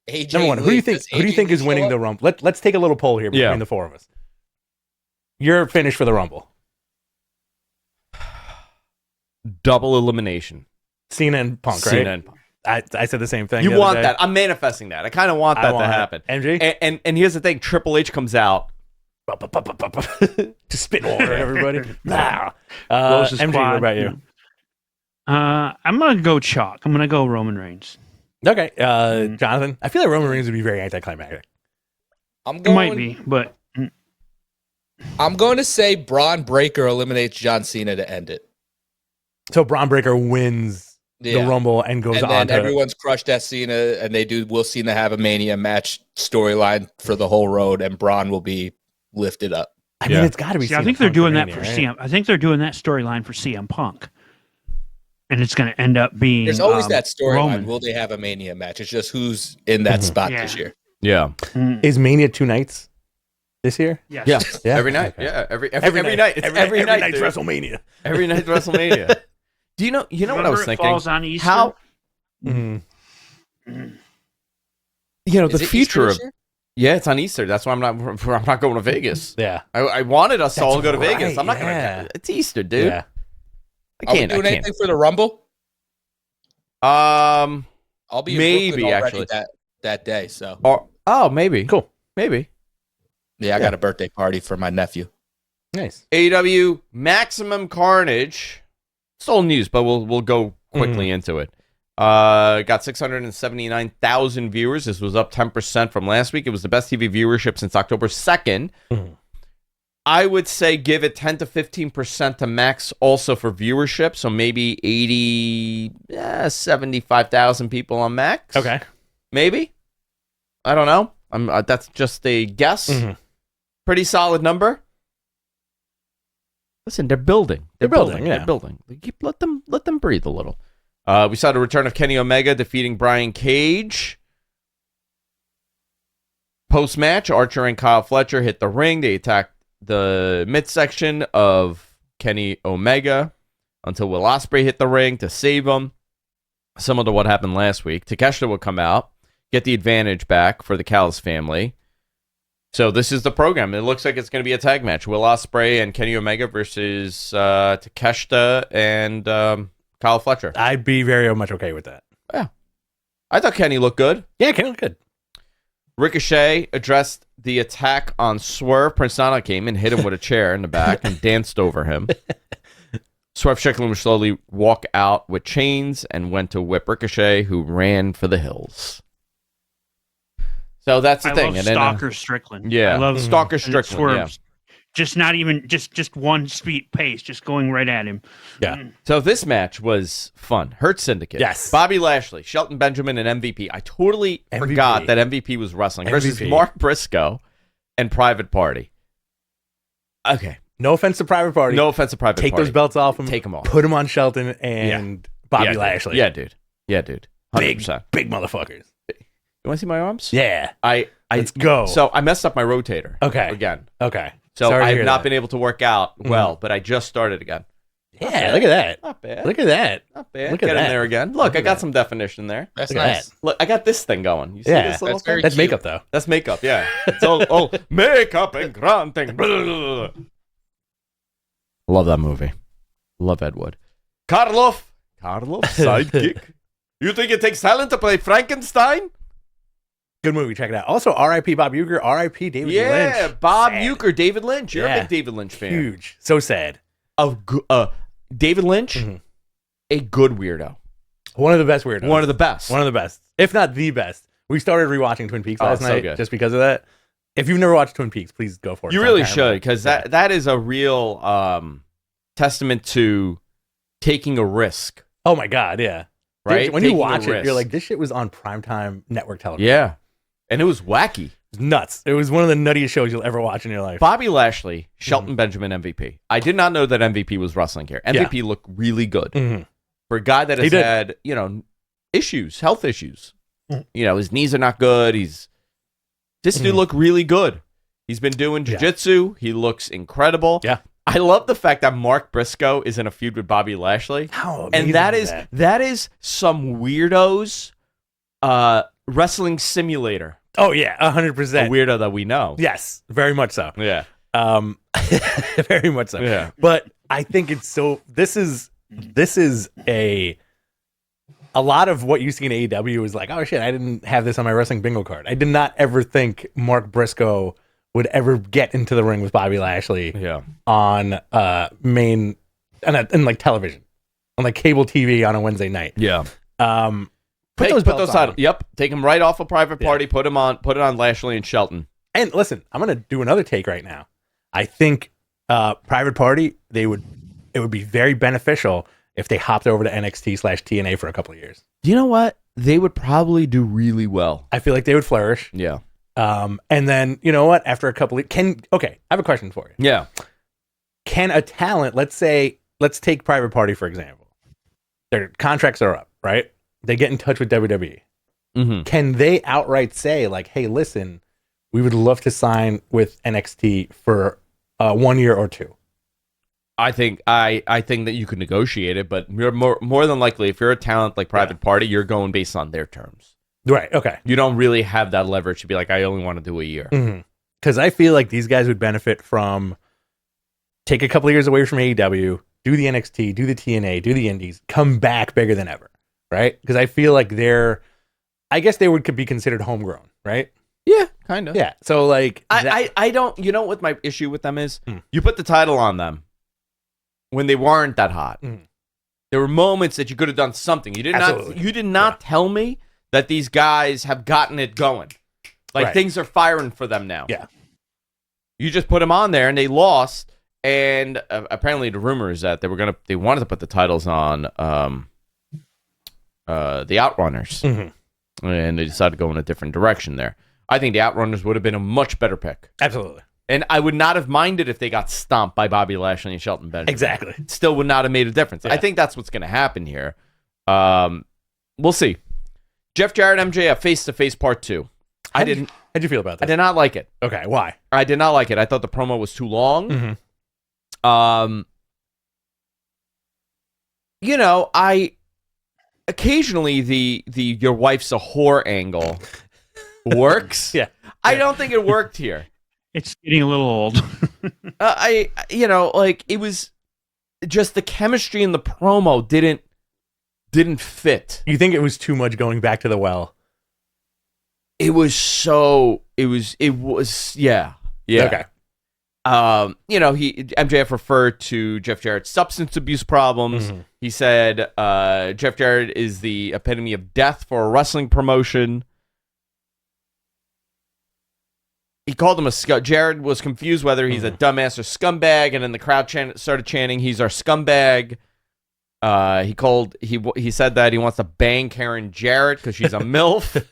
AJ Number one, who do you think? Who do you think is winning the Rumble? Let's take a little poll here between the four of us. Your finish for the Rumble. Double elimination. Cena and Punk, right? Cena and Punk. I said the same thing. You want that? I'm manifesting that. I kind of want that to happen. MG? And here's the thing: Triple H comes out. Just spit water at everybody. MG, squad. what about you? I'm gonna go chalk. I'm gonna go Roman Reigns. Okay, Jonathan. I feel like Roman Reigns would be very anticlimactic. It might be, but I'm going to say Braun Breaker eliminates John Cena to end it. So Braun Breaker wins the Rumble and goes on. And then everyone's crushed at Cena, and will Cena have a Mania match storyline for the whole road, and Braun will be lifted up. I mean, it's got to be. See, I think they're doing that for CM. I think they're doing that storyline for CM Punk, and it's going to end up being. There's always that storyline. Roman. Will they have a Mania match? It's just who's in that spot this year. Yeah. Is Mania 2 nights this year? Yes. Yeah. Every night. Okay. Yeah. Every night. It's every night. night's Dude. WrestleMania. Every night's WrestleMania. Do you know? You know what I was thinking? Falls on Easter. How? Mhm. You know Is the it future Easter of. this year? Yeah, it's on Easter. That's why I'm not going to Vegas. Yeah. I wanted us to all go to right, Vegas. I'm not going yeah. to. It's Easter, dude. Yeah. I Are we can't. doing I can't. anything for the Rumble? Um. I'll be in Maybe, Brooklyn already actually. that day. So Maybe. Cool. Maybe. yeah, I got a birthday party for my nephew. Nice. AEW Maximum Carnage. It's old news, but we'll go quickly into it. Got 679,000 viewers. This was up 10% from last week. It was the best TV viewership since October 2nd. I would say give it 10 to 15% to Max also for viewership. So maybe 75,000 people on Max. Okay. Maybe. I don't know. That's just a guess. Pretty solid number. Listen, they're building. They're building. Yeah. They're building. Let them breathe a little. We saw the return of Kenny Omega defeating Brian Cage. Post-match, Archer and Kyle Fletcher hit the ring. They attacked the midsection of Kenny Omega until Will Ospreay hit the ring to save him. Similar to what happened last week. Takeshita will come out, get the advantage back for the Callis family. So this is the program. It looks like it's going to be a tag match. Will Ospreay and Kenny Omega versus Takeshita and Kyle Fletcher. I'd be very much okay with that. Yeah. I thought Kenny looked good. Yeah, Kenny looked good. Ricochet addressed the attack on Swerve. Prince Nana came and hit him with a chair in the back and danced over him. Swerve Strickland would slowly walk out with chains and went to whip Ricochet, who ran for the hills. So that's the thing. Love And then, Stalker Strickland. yeah, I love Stalker and Strickland. Yeah. Swerve's just not even just one speed pace, just going right at him. Yeah. So this match was fun. Hurt Syndicate. Yes. Bobby Lashley, Shelton Benjamin, and MVP. I totally forgot that MVP was wrestling versus MVP. Mark Briscoe and Private Party. Okay. No offense to Private Party. No offense to Private Take Party. those belts off him. Take them off. Put them on Shelton and Bobby Yeah, Lashley. Yeah, dude. 100%. Big motherfuckers. You want to see my arms? Yeah. Let's go. So I messed up my rotator. Okay. Again. Okay. So Sorry to I have hear not that. been able to work out well, but I just started again. Yeah, look at that. Not bad. Look at that. Not bad. Look at Get in that. there again. Look, I got some definition there. That's Look at nice. that. Look, I got this thing going. You see Yeah, this little that's very thing? That's cute. makeup, though. That's makeup, yeah. It's all makeup and grunting. Love that movie. Love Ed Wood. Karloff, sidekick. You think it takes talent to play Frankenstein? Good movie. Check it out. Also, R.I.P. Bob Uecker. R.I.P. David Lynch. Yeah, Bob Sad. Uecker, David Lynch. You're a Yeah. big David Lynch fan. Huge. So sad. David Lynch, Mhm. a good weirdo. One of the best weirdos. One of the best. One of the best. If not the best. We started rewatching Twin Peaks last it's so night good. just because of that. If you've never watched Twin Peaks, please go for it. You It's really on should, Paramount. because Yeah. that is a real testament to taking a risk, Oh my God, yeah. right? When you Taking a watch it, risk. you're like, this shit was on primetime network television. yeah. And it was wacky. It's nuts. It was one of the nuttiest shows you'll ever watch in your life. Bobby Lashley, Shelton Benjamin MVP. I did not know that MVP was wrestling here. MVP looked really good. Mhm. For a guy that He has did. had, issues, health issues. His knees are not good. This dude looked really good. He's been doing jiu-jitsu. He looks incredible. Yeah. I love the fact that Mark Briscoe is in a feud with Bobby Lashley. How And amazing that is some weirdos Wrestling Simulator. Oh yeah, 100%. A weirdo that we know. Yes, very much so. Yeah. Very much so. Yeah. But I think it's so. This is a lot of what you see in AEW is like, oh shit, I didn't have this on my wrestling bingo card. I did not ever think Mark Briscoe would ever get into the ring with Bobby Lashley. Yeah. On in like television, on like cable TV on a Wednesday night. Yeah. Put those belts on. Yep. Take him right off a Private Party. Put it on Lashley and Shelton. And listen, I'm gonna do another take right now. I think Private Party, it would be very beneficial if they hopped over to NXT/TNA for a couple of years. You know what? They would probably do really well. I feel like they would flourish. Yeah. And then, you know what? After a couple of... I have a question for you. Yeah. Can a talent, let's take Private Party, for example. Their contracts are up, right? They get in touch with WWE. Mm-hmm. Can they outright say, like, hey, listen, we would love to sign with NXT for 1 year or two? I think that you could negotiate it, but you're more than likely, if you're a talent like Private Party, you're going based on their terms. Right. Okay. You don't really have that leverage to be like, I only want to do a year. Because I feel like these guys would benefit from take a couple of years away from AEW, do the NXT, do the TNA, do the Indies, come back bigger than ever. Right. Because I feel like I guess they could be considered homegrown. Right. Yeah, kind of. Yeah. So like, I don't. You know what my issue with them is? You put the title on them when they weren't that hot. There were moments that you could have done something. You did not tell me that these guys have gotten it going. Like things are firing for them now. Yeah. You just put them on there and they lost. And apparently the rumor is that they wanted to put the titles on the Outrunners. And they decided to go in a different direction there. I think the Outrunners would have been a much better pick. Absolutely. And I would not have minded if they got stomped by Bobby Lashley and Shelton Benjamin. Exactly. It still would not have made a difference. Yeah. I think that's what's going to happen here. We'll see. Jeff Jarrett, MJF, face-to-face part 2. How'd you feel about that? I did not like it. Okay, why? I did not like it. I thought the promo was too long. You know, occasionally the your wife's a whore angle works. Yeah. I don't think it worked here. It's getting a little old. It was just the chemistry in the promo didn't fit. You think it was too much going back to the well? It was yeah. Okay. MJF referred to Jeff Jarrett's substance abuse problems. He said Jeff Jarrett is the epitome of death for a wrestling promotion. He called him a scum. Jarrett was confused whether he's a dumbass or scumbag, and then the crowd started chanting, "He's our scumbag." He said that he wants to bang Karen Jarrett because she's a MILF.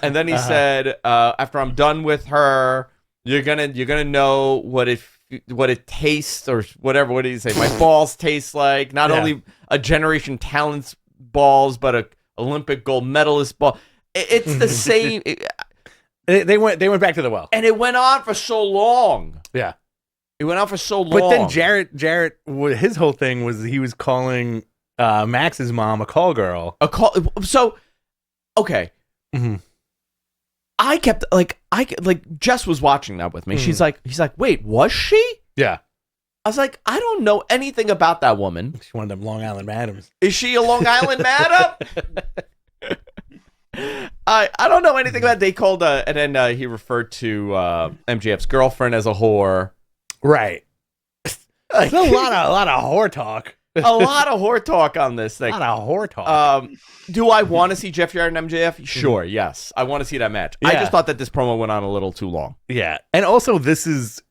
And then he said, after I'm done with her, you're gonna know what it tastes or whatever. What did he say? My balls taste like not only a Generation Talents balls, but a Olympic gold medalist ball. It's the same. They went back to the well, and it went on for so long. Yeah. It went on for so long. But then Jarrett, his whole thing was he was calling Max's mom a call girl. So, okay. I kept Jess was watching that with me. He's like, wait, was she? Yeah. I was like, I don't know anything about that woman. She's one of them Long Island madams. Is she a Long Island madam? I don't know anything about it. They called and then he referred to MJF's girlfriend as a whore. Right. There's a lot of whore talk. A lot of whore talk on this thing. A lot of whore talk. Do I want to see Jeff Jarrett and MJF? Sure, yes. I want to see that match. Yeah. I just thought that this promo went on a little too long. Yeah. And also this is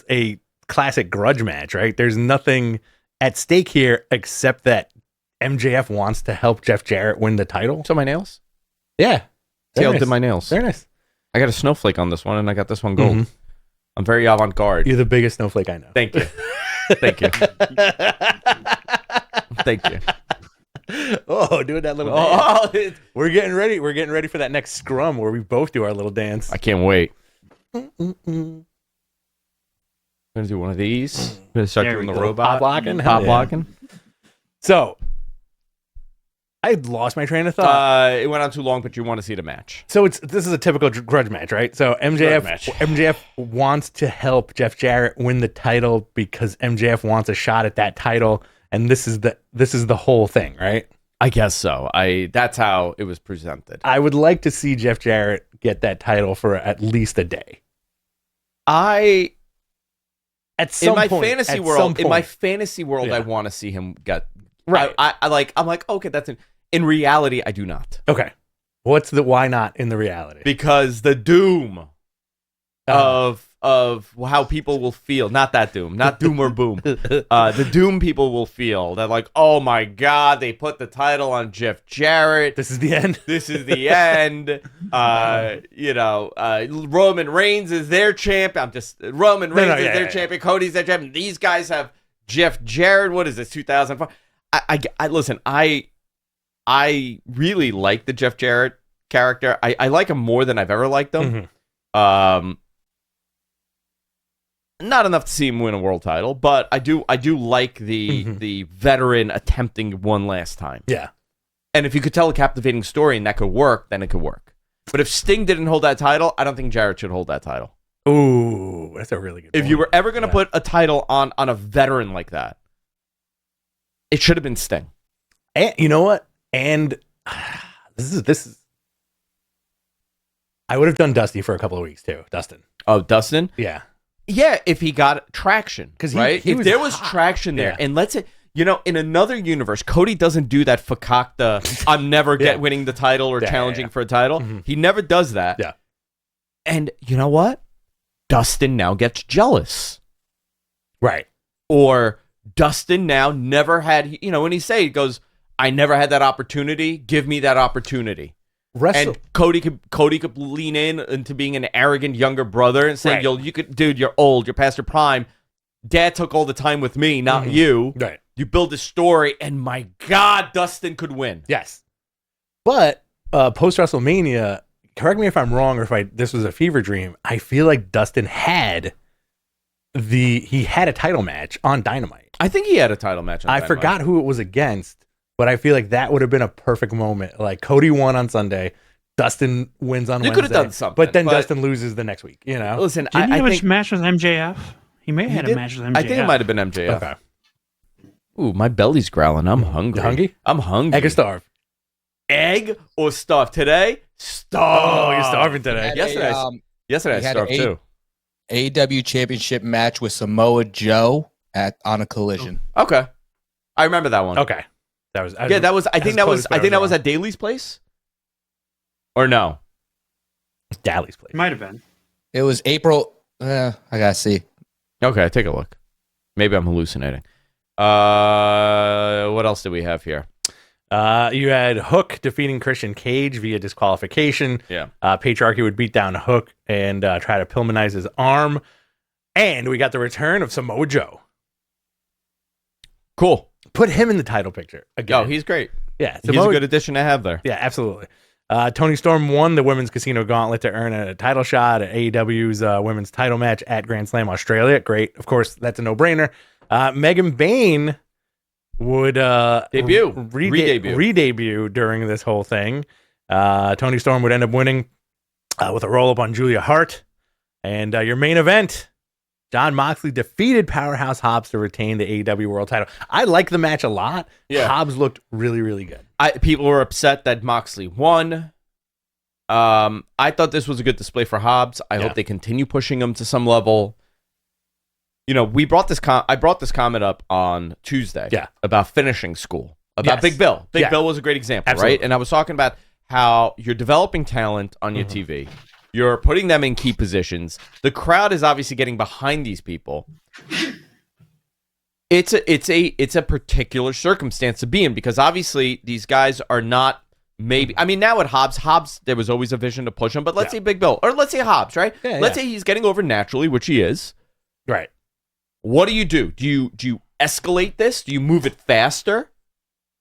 a classic grudge match, right? There's nothing at stake here except that MJF wants to help Jeff Jarrett win the title. So my nails? Yeah. See how I did my nails. Very nice. I got a snowflake on this one and I got this one gold. I'm very avant-garde. You're the biggest snowflake I know. Thank you. Thank you. Thank you. Oh, doing that little dance. We're getting ready. We're getting ready for that next scrum where we both do our little dance. I can't wait. I'm going to do one of these. I'm going to start doing the robot. Pop locking. Pop locking. So, I lost my train of thought. It went on too long, but you want to see the match. So this is a typical grudge match, right? So MJF wants to help Jeff Jarrett win the title because MJF wants a shot at that title, and this is the whole thing, right? I guess so. That's how it was presented. I would like to see Jeff Jarrett get that title for at least a day. In my point, fantasy world, Yeah. I want to see him get Right. I'm like, okay, in reality, I do not. Okay. What's the why not in the reality? Because the doom of how people will feel, not that doom, not doom or boom. The doom people will feel that like, oh my God, they put the title on Jeff Jarrett. This is the end. This is the end. Roman Reigns is their champ. Roman Reigns is their champion. Cody's their champion. These guys have Jeff Jarrett. What is this, 2004? Listen, I really like the Jeff Jarrett character. I like him more than I've ever liked him. Mm-hmm. Not enough to see him win a world title, but I do like the veteran attempting one last time. Yeah. And if you could tell a captivating story and that could work, then it could work. But if Sting didn't hold that title, I don't think Jarrett should hold that title. Ooh, that's a really good point. If you were ever going to put a title on a veteran like that, it should have been Sting. And you know what? And this is. I would have done Dusty for a couple of weeks too. Dustin. Oh, Dustin? Yeah. Yeah, if he got traction. Because right? If there was hot. traction there, Yeah. and let's say, in another universe, Cody doesn't do that fakakta, I'm never winning the title or challenging for a title. Mm-hmm. He never does that. Yeah. And you know what? Dustin now gets jealous. Right. Or Dustin now never had, when he goes, I never had that opportunity. Give me that opportunity. And Cody could lean into being an arrogant younger brother and say, dude, you're old. You're past your prime. Dad took all the time with me, not you. Right. You build a story, and my God, Dustin could win. Yes. But post WrestleMania, correct me if I'm wrong or if this was a fever dream, I feel like Dustin had a title match on Dynamite. I think he had a title match on Dynamite. I forgot who it was against, but I feel like that would have been a perfect moment. Like Cody won on Sunday, Dustin wins on Wednesday. You could have done something. But then Dustin loses the next week, Listen, Didn't he I have think a match with MJF? He may have had a match with MJF. I think it might have been MJF. Okay. Ooh, my belly's growling. I'm hungry. You hungry? I'm hungry. Egg or starve? Egg or stuff? Today? Starve. Oh, you're starving today. Yesterday I starved too. AEW Championship match with Samoa Joe on a Collision. Okay, I remember that one. Okay, that was I think that was at Daly's place, or no? Daly's place. Might have been. It was April. I gotta see. Okay, take a look. Maybe I'm hallucinating. What else do we have here? You had Hook defeating Christian Cage via disqualification. Yeah. Patriarchy would beat down Hook and try to Pillmanize his arm. And we got the return of Samoa Joe. Cool. Put him in the title picture again. Oh, he's great. Yeah, he's a good addition to have there. Yeah, absolutely. Toni Storm won the Women's Casino Gauntlet to earn a title shot at AEW's women's title match at Grand Slam Australia. Great. Of course, that's a no-brainer. Megan Bayne would re-debut during this whole thing. Toni Storm would end up winning with a roll-up on Julia Hart. And your main event, Jon Moxley defeated Powerhouse Hobbs to retain the AEW World title. I like the match a lot. Yeah. Hobbs looked really, really good. People were upset that Moxley won. I thought this was a good display for Hobbs. I hope they continue pushing him to some level. We brought this. I brought this comment up on Tuesday. About finishing school. About Big Bill. Big Bill was a great example, Absolutely. right? And I was talking about how you're developing talent on your TV. You're putting them in key positions. The crowd is obviously getting behind these people. It's a particular circumstance to be in because obviously these guys are not maybe. I mean, now at Hobbs, there was always a vision to push him. But let's say Big Bill, or let's say Hobbs, right? Let's say he's getting over naturally, which he is. Right. What do? Do you escalate this? Do you move it faster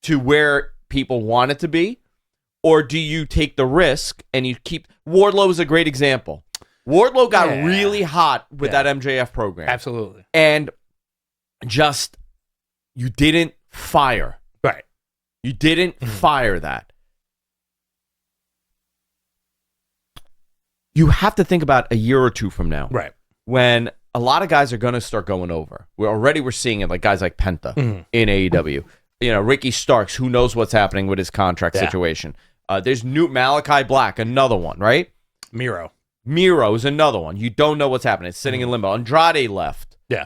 to where people want it to be? Or do you take the risk and you keep... Wardlow is a great example. Wardlow got really hot with that MJF program. Absolutely. And just, you didn't fire. Right. You didn't fire that. You have to think about a year or two from now. Right. When a lot of guys are going to start going over. We're seeing it, like guys like Penta in AEW. You know, Ricky Starks, who knows what's happening with his contract situation. There's new Malachi Black, another one, right? Miro is another one. You don't know what's happening. It's sitting in limbo. Andrade left. Yeah.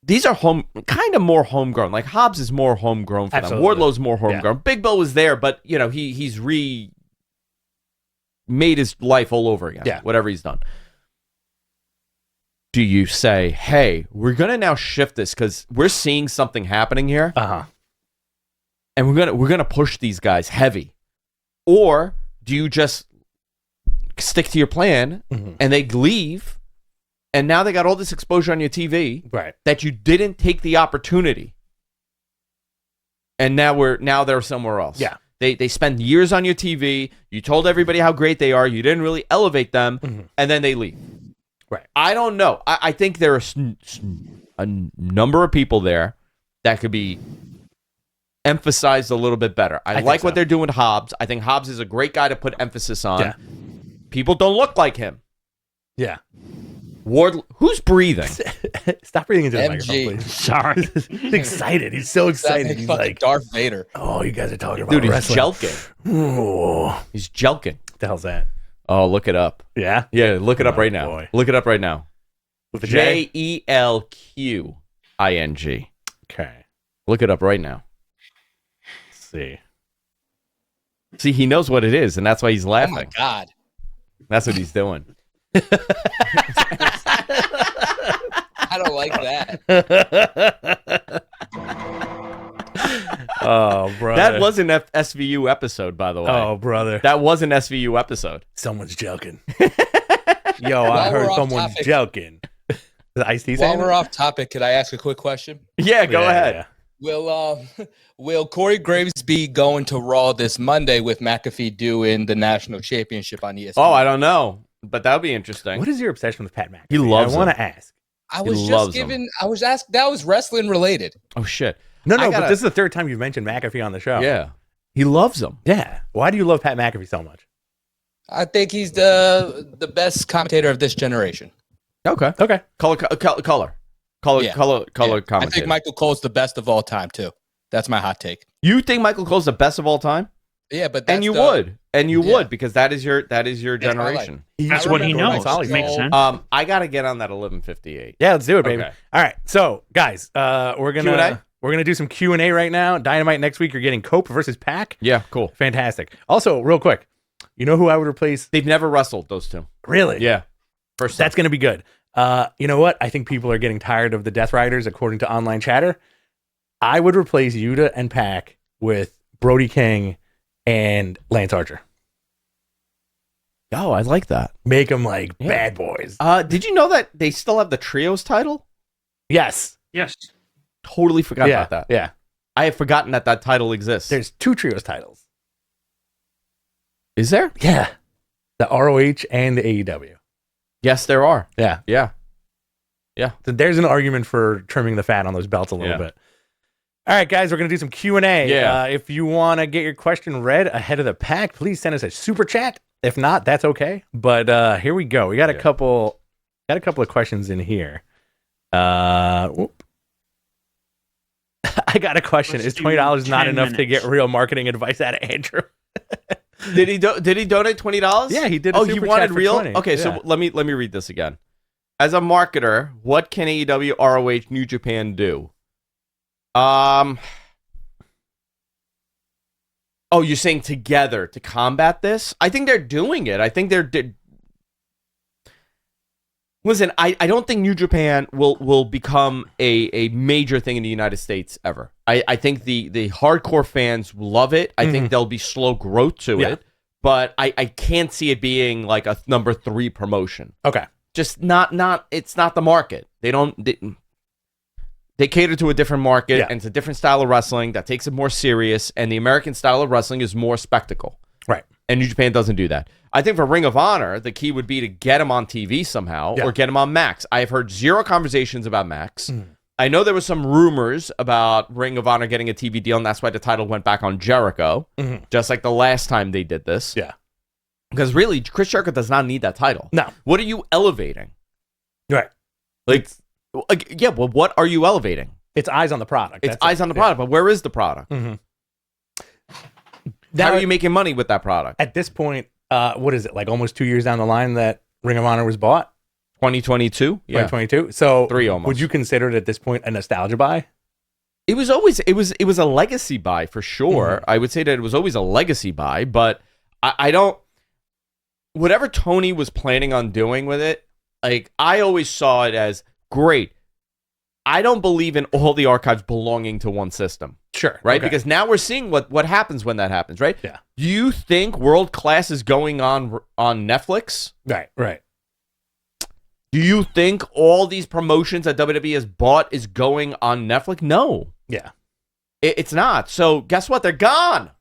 These are kind of more homegrown. Like Hobbs is more homegrown for them. Wardlow's more homegrown. Big Bill was there, but you know, he's made his life all over again. Yeah. Whatever he's done. Do you say, hey, we're gonna now shift this because we're seeing something happening here, and we're gonna push these guys heavy, or do you just stick to your plan and they leave, and now they got all this exposure on your TV, right? That you didn't take the opportunity, and now they're somewhere else. Yeah, they spend years on your TV. You told everybody how great they are. You didn't really elevate them, and then they leave. Right. I don't know. I think there are a number of people there that could be emphasized a little bit better. I like what they're doing with Hobbs. I think Hobbs is a great guy to put emphasis on. Yeah. People don't look like him. Yeah. Who's breathing? Stop breathing into the microphone, please. Sorry. He's excited. He's so excited. He's like Darth Vader. Oh, you guys are talking about dude, he's wrestling. jelking. Oh. He's jelking. What the hell's that? Oh, look it up. Yeah? Yeah, look it up right now. Boy. Look it up right now. With the JELQING. Okay. Look it up right now. Let's see. See, he knows what it is, and that's why he's laughing. Oh, my God. That's what he's doing. I don't like that. Oh, brother. That was an SVU episode, by the way. Oh, brother. That was an SVU episode. Someone's joking. Yo, I heard someone's joking. Is Ice-T saying While we're off topic, could I ask a quick question? Yeah, go ahead. Yeah. Will Cory Graves be going to Raw this Monday with McAfee doing the national championship on ESPN? Oh, I don't know, but that would be interesting. What is your obsession with Pat McAfee? He loves I want to ask. I was asked, that was wrestling related. Oh, shit. No, but this is the third time you've mentioned McAfee on the show. Yeah. He loves him. Yeah. Why do you love Pat McAfee so much? I think he's the best commentator of this generation. Okay. Color commentator. I think Michael Cole's the best of all time, too. That's my hot take. You think Michael Cole's the best of all time? Yeah, but you would because that is your generation. That's what he knows. Makes sense. I gotta get on that 11:58. Yeah, let's do it, baby. Okay. All right, so guys, we're gonna do some Q&A right now. Dynamite next week. You're getting Cope versus Pac. Yeah, cool, fantastic. Also, real quick, you know who I would replace? They've never wrestled, those two. Really? Yeah. First time. That's gonna be good. You know what? I think people are getting tired of the Death Riders, according to online chatter. I would replace Yuta and Pac with Brody King and Lance Archer. Oh, I like that. Make them like bad boys. Did you know that they still have the trios title? Yes. Totally forgot about that. Yeah. I have forgotten that title exists. There's 2 trios titles. Is there? Yeah. The ROH and the AEW. Yes, there are. Yeah. So there's an argument for trimming the fat on those belts a little bit. All right, guys, we're going to do some Q&A. Yeah. If you want to get your question read ahead of the pack, please send us a super chat. If not, that's okay. But here we go. We got a couple of questions in here. I got a question. Is $20 not enough to get real marketing advice out of Andrew? Did he donate $20? Yeah, he did. He wanted real? 20. Okay, so let me read this again. As a marketer, what can AEW, ROH, New Japan do? Oh, you're saying together to combat this? I think they're doing it. I think they're. Listen, I don't think New Japan will become a major thing in the United States ever. I think the hardcore fans love it. I think there'll be slow growth to it, but I can't see it being like a number 3 promotion. Okay. Just not it's not the market. They cater to a different market, and it's a different style of wrestling that takes it more serious, and the American style of wrestling is more spectacle. Right. And New Japan doesn't do that. I think for Ring of Honor, the key would be to get him on TV somehow or get him on Max. I have heard 0 conversations about Max. I know there was some rumors about Ring of Honor getting a TV deal, and that's why the title went back on Jericho, just like the last time they did this. Yeah. Because really, Chris Jericho does not need that title. No. What are you elevating? Right. Like, yeah, well, what are you elevating? It's eyes on the product. It's eyes on the product, but where is the product? Now, How are you making money with that product? At this point, what is it, like almost 2 years down the line that Ring of Honor was bought? 2022? Yeah. 2022? So 3 almost. Would you consider it at this point a nostalgia buy? It was always it was a legacy buy for sure. I would say that it was always a legacy buy, but I don't. Whatever Tony was planning on doing with it, like I always saw it as great. I don't believe in all the archives belonging to one system. Sure. Right? Okay. Because now we're seeing what happens when that happens, right? Yeah. Do you think World Class is going on Netflix? Right. Do you think all these promotions that WWE has bought is going on Netflix? No. Yeah. It's not. So guess what? They're gone.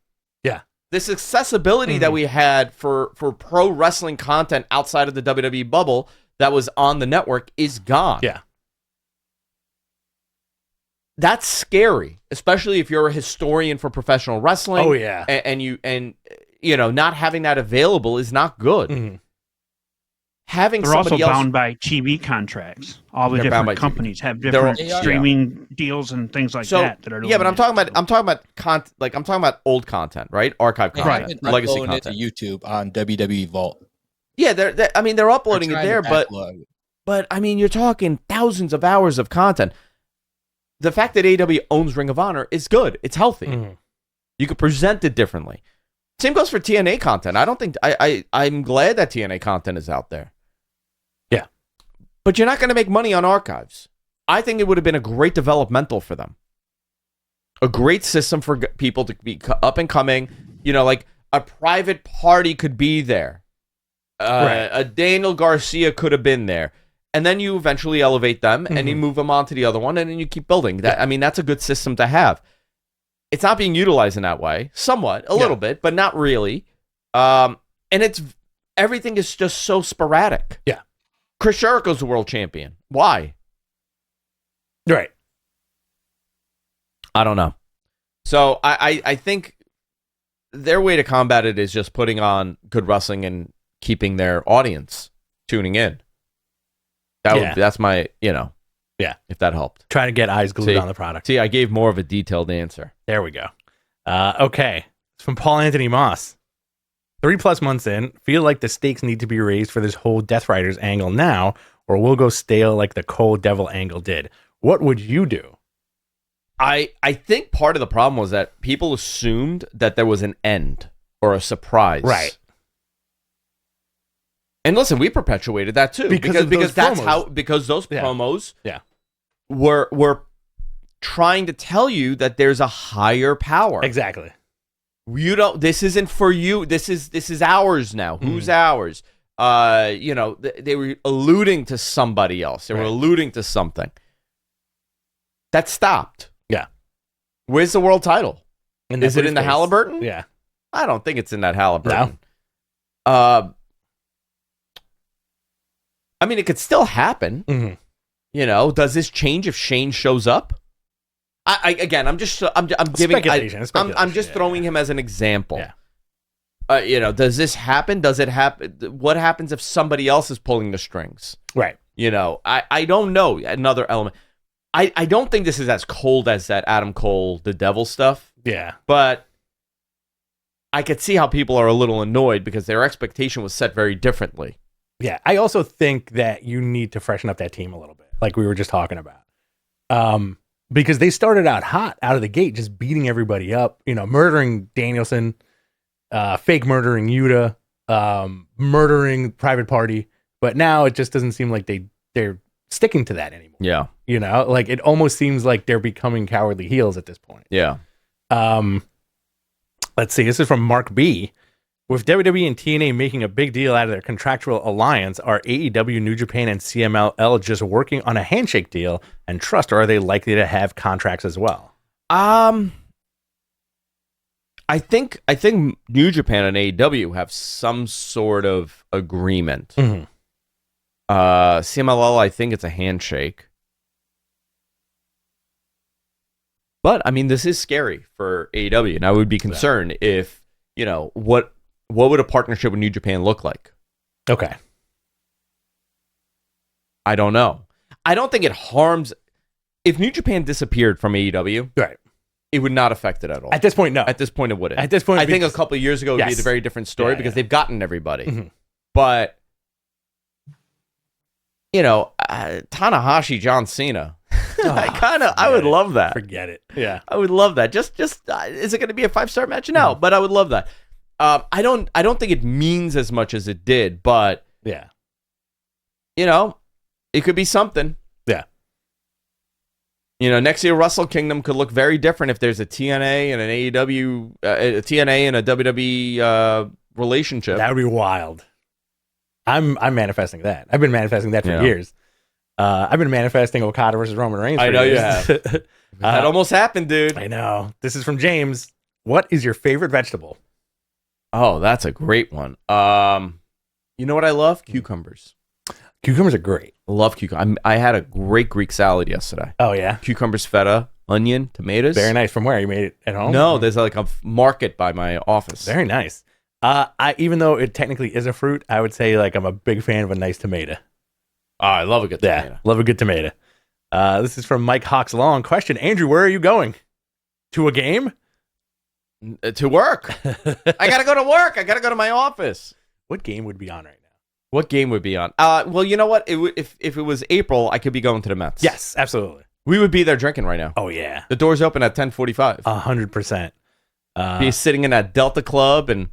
Yeah. This accessibility that we had for pro wrestling content outside of the WWE bubble that was on the network is gone. Yeah. That's scary, especially if you're a historian for professional wrestling. Oh, yeah. And you know, not having that available is not good. Having They're also somebody else bound by TV contracts. All the They're bound different by companies have different They are. streaming deals and things like that are yeah, but I'm talking about old content, right? Archive content, Right. legacy Uploading it content. to YouTube on WWE Vault. Yeah, they're uploading it Trying there, to but backlog. I mean, you're talking thousands of hours of content. The fact that AEW owns Ring of Honor is good. It's healthy. You could present it differently. Same goes for TNA content. I don't think I'm glad that TNA content is out there. Yeah. But you're not going to make money on archives. I think it would have been a great developmental for them. A great system for people to be up and coming. You know, like a private party could be there. Right. A Daniel Garcia could have been there. And then you eventually elevate them and you move them on to the other one and then you keep building. That I mean, that's a good system to have. It's not being utilized in that way. Somewhat, a little bit, but not really. And everything is just so sporadic. Yeah. Chris Jericho's the world champion. Why? Right. I don't know. So I think their way to combat it is just putting on good wrestling and keeping their audience tuning in. That's my, if that helped. Trying to get eyes glued on the product. See, I gave more of a detailed answer. There we go. Okay. It's from Paul Anthony Moss. 3+ months in, feel like the stakes need to be raised for this whole Death Riders angle now, or we'll go stale like the Cole Devil angle did. What would you do? I think part of the problem was that people assumed that there was an end or a surprise. Right. And listen, we perpetuated that too because that's promos. Those promos Yeah. were trying to tell you that there's a higher power. Exactly. This isn't for you. This is ours now. Who's ours? They were alluding to somebody else. They were alluding to something. That stopped. Yeah. Where's the world title? Is it in the briefcase. Halliburton? Yeah. I don't think it's in that Halliburton. No. I mean, it could still happen. Does this change if Shane shows up? I'm giving. Speculation. I'm just throwing him as an example. Yeah. Does this happen? Does it happen? What happens if somebody else is pulling the strings? Right. I don't know. Another element. I don't think this is as cold as that Adam Cole, the Devil stuff. Yeah. But I could see how people are a little annoyed because their expectation was set very differently. Yeah. I also think that you need to freshen up that team a little bit, like we were just talking about. Because they started out hot out of the gate, just beating everybody up, murdering Danielson, fake murdering Yuta, murdering Private Party. But now it just doesn't seem like they're sticking to that anymore. Yeah. Like it almost seems like they're becoming cowardly heels at this point. Yeah. Let's see. This is from Mark B. With WWE and TNA making a big deal out of their contractual alliance, are AEW, New Japan, and CMLL just working on a handshake deal and trust, or are they likely to have contracts as well? I think New Japan and AEW have some sort of agreement. Mm-hmm. CMLL, I think it's a handshake. But I mean, this is scary for AEW, and I would be concerned if what would a partnership with New Japan look like? Okay. I don't know. I don't think it harms if New Japan disappeared from AEW. Right. It would not affect it at all. At this point, no. At this point, it wouldn't. At this point, I think a couple of years ago it would be a very different story because they've gotten everybody. Mm-hmm. But Tanahashi, John Cena. I would love that. Forget it. Yeah. I would love that. Just is it going to be a 5-star match? No, but I would love that. I don't think it means as much as it did, but yeah. It could be something. Yeah. Next year Wrestle Kingdom could look very different if there's a TNA and an AEW, a TNA and a WWE relationship. That would be wild. I'm manifesting that. I've been manifesting that for years. I've been manifesting Okada versus Roman Reigns. I know you have. That almost happened, dude. I know. This is from James. What is your favorite vegetable? Oh, that's a great one. You know what I love? Cucumbers. Cucumbers are great. I love cucumbers. I had a great Greek salad yesterday. Oh, yeah? Cucumbers, feta, onion, tomatoes. Very nice. From where? You made it at home? No, there's like a market by my office. Very nice. Even though it technically is a fruit, I would say I'm a big fan of a nice tomato. Oh, I love a good tomato. Yeah, love a good tomato. This is from Mike Hawks Long. Question, Andrew, where are you going? To a game? To work. I got to go to work. I got to go to my office. What game would be on right now? What game would be on? Well, you know what? If it was April, I could be going to the Mets. Yes, absolutely. We would be there drinking right now. Oh, yeah. The doors open at 10:45. 100%. Be sitting in that Delta Club, and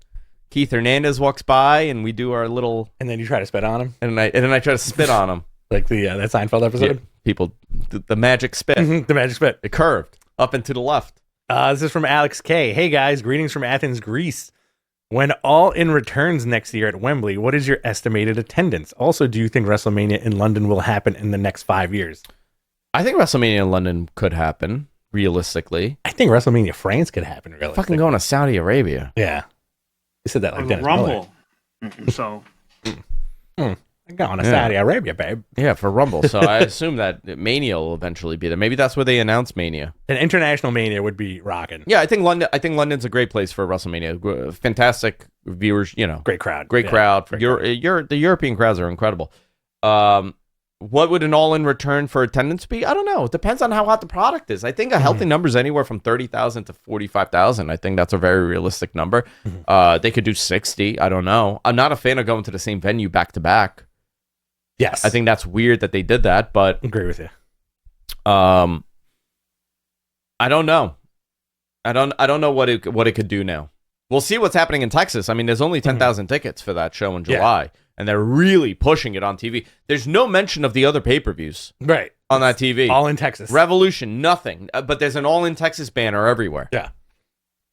Keith Hernandez walks by, and we do our little... And then you try to spit on him? And then I try to spit on him. Like that Seinfeld episode? Yeah, people, the magic spit. Mm-hmm, the magic spit. It curved up and to the left. This is from Alex K. Hey, guys. Greetings from Athens, Greece. When All In returns next year at Wembley, what is your estimated attendance? Also, do you think WrestleMania in London will happen in the next 5 years? I think WrestleMania in London could happen, realistically. I think WrestleMania France could happen, really. Fucking going to Saudi Arabia. Yeah. You said that like Dennis Rumble. So. I'm going to Saudi Arabia, babe. Yeah, for Rumble. So I assume that Mania will eventually be there. Maybe that's where they announce Mania. An international Mania would be rocking. Yeah, I think London's a great place for WrestleMania. Fantastic viewers, Great crowd. Great crowd. The European crowds are incredible. What would an all-in return for attendance be? I don't know. It depends on how hot the product is. I think a healthy number is anywhere from 30,000 to 45,000. I think that's a very realistic number. They could do 60. I don't know. I'm not a fan of going to the same venue back to back. Yes. I think that's weird that they did that, but agree with you. I don't know. I don't know what it could do now. We'll see what's happening in Texas. I mean, there's only 10,000 tickets for that show in July, and they're really pushing it on TV. There's no mention of the other pay-per-views on that TV. All in Texas. Revolution, nothing. But there's an All in Texas banner everywhere. Yeah.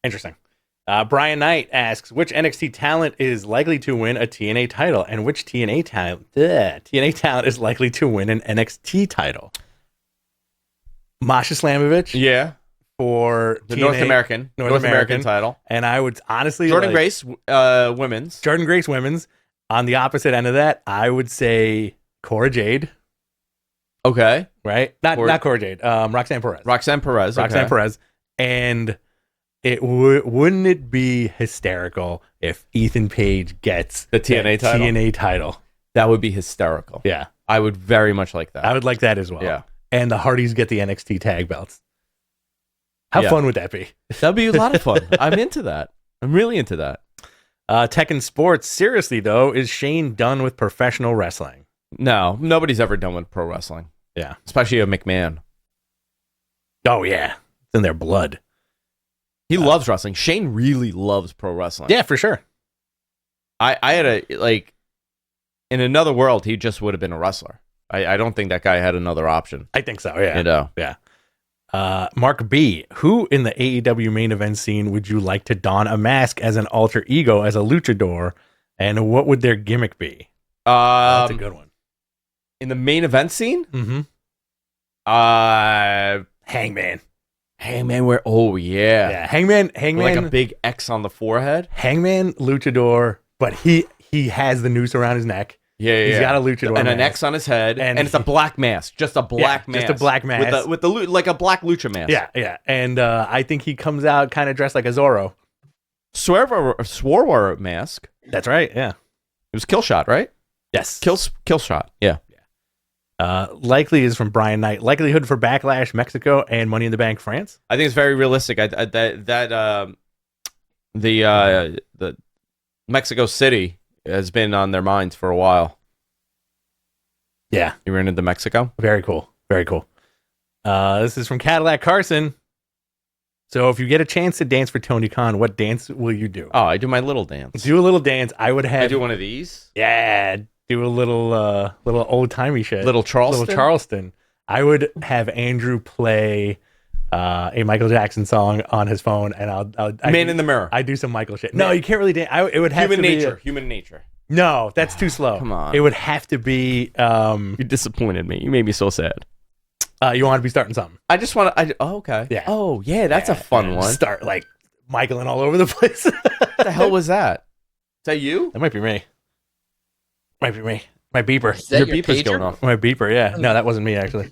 Interesting. Brian Knight asks, which NXT talent is likely to win a TNA title, and which TNA talent is likely to win an NXT title? Masha Slamovich. Yeah. For the TNA, North American title. And I would honestly... Jordan Grace, women's. Jordan Grace, women's. On the opposite end of that, I would say Cora Jade. Okay. Right? Not Cora Jade. Roxanne Perez. Roxanne Perez. And... wouldn't it be hysterical if Ethan Page gets the TNA title? That would be hysterical. Yeah. I would very much like that. I would like that as well. Yeah. And the Hardys get the NXT tag belts. How fun would that be? That'd be a lot of fun. I'm into that. I'm really into that. Tekken Sports. Seriously, though, is Shane done with professional wrestling? No, nobody's ever done with pro wrestling. Yeah. Especially a McMahon. Oh, yeah. It's in their blood. He loves wrestling. Shane really loves pro wrestling. Yeah, for sure. I had in another world, he just would have been a wrestler. I don't think that guy had another option. I think so, yeah. Yeah. Mark B, who in the AEW main event scene would you like to don a mask as an alter ego as a luchador, and what would their gimmick be? That's a good one. In the main event scene? Mm-hmm. Hangman. Hangman, where? Oh yeah, yeah. Hangman, like a big X on the forehead. Hangman, luchador, but he has the noose around his neck. He's got a luchador and an mask. X on his head, And and it's a black mask, just a black mask, just a black mask with the like a black lucha mask. Yeah. And I think he comes out kind of dressed like a Zorro. Swarwer mask. That's right. Yeah. It was Killshot, right? Yes. Killshot. Yeah. Likely is from Brian Knight. Likelihood for Backlash Mexico and Money in the Bank France. I think it's very realistic. The Mexico City has been on their minds for a while. Yeah. You ran into Mexico? Very cool. Very cool. This is from Cadillac Carson. So if you get a chance to dance for Tony Khan, what dance will you do? Oh, I do my little dance. Do a little dance. I would have. I do one of these? Yeah. Do a little old timey shit. Little Charleston? Little Charleston. I would have Andrew play a Michael Jackson song on his phone, and I'll Man in the Mirror. I do some Michael shit. No, you can't really dance. It would have Human to Nature. be Human Nature. No, that's too slow. Come on. It would have to be. You disappointed me. You made me so sad. You want to be starting something? I just want to. Oh, okay. Yeah. Oh, yeah. That's a fun one. Start like Michaeling all over the place. What the hell was that? Is that you? That might be me. Might be me. My beeper. Is that your beeper's pager? going off. My beeper. Yeah. No, that wasn't me actually.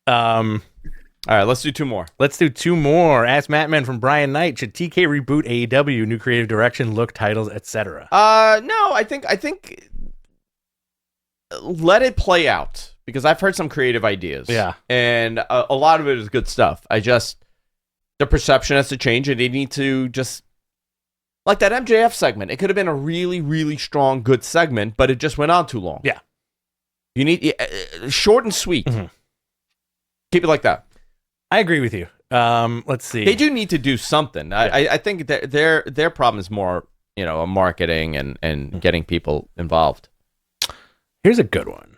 All right, let's do two more. Let's do two more. Ask Mattman from Brian Knight. Should TK reboot AEW? New creative direction, look, titles, etc. No, I think let it play out because I've heard some creative ideas. Yeah. And a lot of it is good stuff. The perception has to change and they need to just, like that MJF segment. It could have been a really, really strong, good segment, but it just went on too long. Yeah. You need short and sweet. Mm-hmm. Keep it like that. I agree with you. Let's see. They do need to do something. Yeah. I think that their problem is more, marketing and getting people involved. Here's a good one.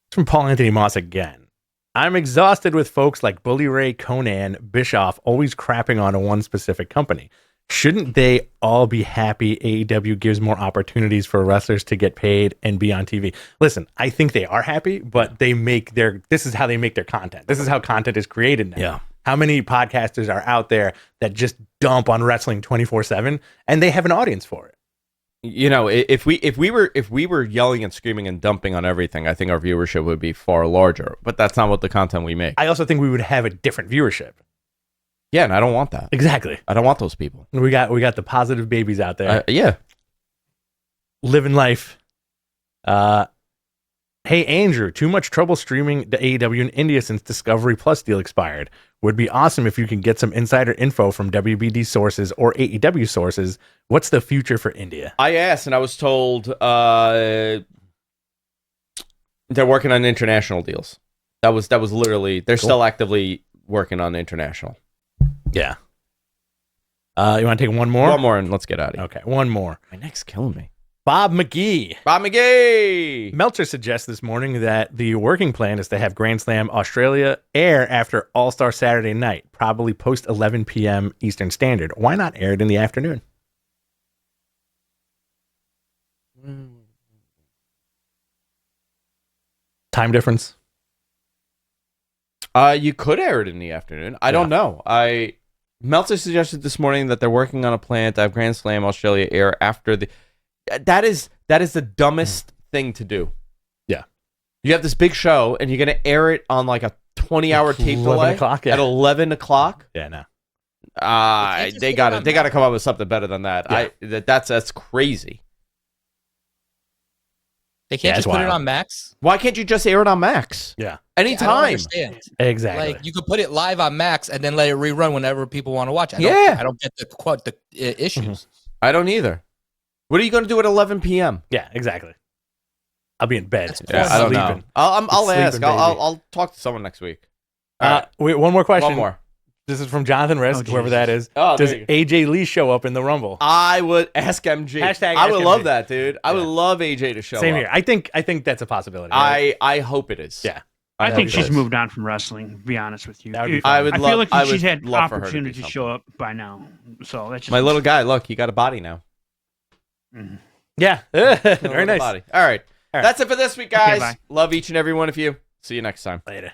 It's from Paul Anthony Moss again. I'm exhausted with folks like Bully Ray, Conan, Bischoff always crapping on one specific company. Shouldn't they all be happy AEW gives more opportunities for wrestlers to get paid and be on TV? Listen, I think they are happy, but this is how they make their content. This is how content is created now. Yeah. How many podcasters are out there that just dump on wrestling 24/7 and they have an audience for it? If we were yelling and screaming and dumping on everything, I think our viewership would be far larger. But that's not what the content we make. I also think we would have a different viewership. Yeah, and I don't want that. Exactly. I don't want those people. We got the positive babies out there. Yeah. Living life. Hey, Andrew, too much trouble streaming the AEW in India since Discovery Plus deal expired. Would be awesome if you can get some insider info from WBD sources or AEW sources. What's the future for India? I asked, and I was told they're working on international deals. That was literally, they're still actively working on international. Yeah. You want to take one more? One more, and let's get out of here. Okay, one more. My neck's killing me. Bob McGee. Meltzer suggests this morning that the working plan is to have Grand Slam Australia air after All-Star Saturday night, probably post 11 p.m. Eastern Standard. Why not air it in the afternoon? Time difference? You could air it in the afternoon. I don't know. Meltzer suggested this morning that they're working on a plan to have Grand Slam Australia air after the... That is the dumbest thing to do. Yeah. You have this big show, and you're going to air it on like a 20-hour tape delay o'clock, at 11 o'clock? Yeah, no. They got to come up with something better than that. Yeah. That's crazy. They can't just put it wild. on Max. Why can't you just air it on Max? Yeah. Anytime. I don't understand. Exactly. Like you could put it live on Max and then let it rerun whenever people want to watch it. I don't get the issues. I don't either. What are you going to do at 11 p.m.? Yeah, exactly. I'll be in bed. Yeah, I don't know. I'll ask. Sleeping, I'll talk to someone next week. Wait, one more question. One more. This is from Jonathan Risk, whoever that is. Oh, Does AJ Lee show up in the Rumble? I would ask MG. Hashtag I would ask love MG. that, dude. I would love AJ to show Same up. here. I think that's a possibility. Right? I hope it is. Yeah. I think hope it she's is. moved on from wrestling, to be honest with you. That would be I fun. would I love. feel like I she's would had love for her to do opportunity to show up by now. So that's just My little guy, look, he got a body now. Yeah. Little Very nice. body. All right. All right. That's it for this week, guys. bye. Love each and every one of you. See you next time. Later.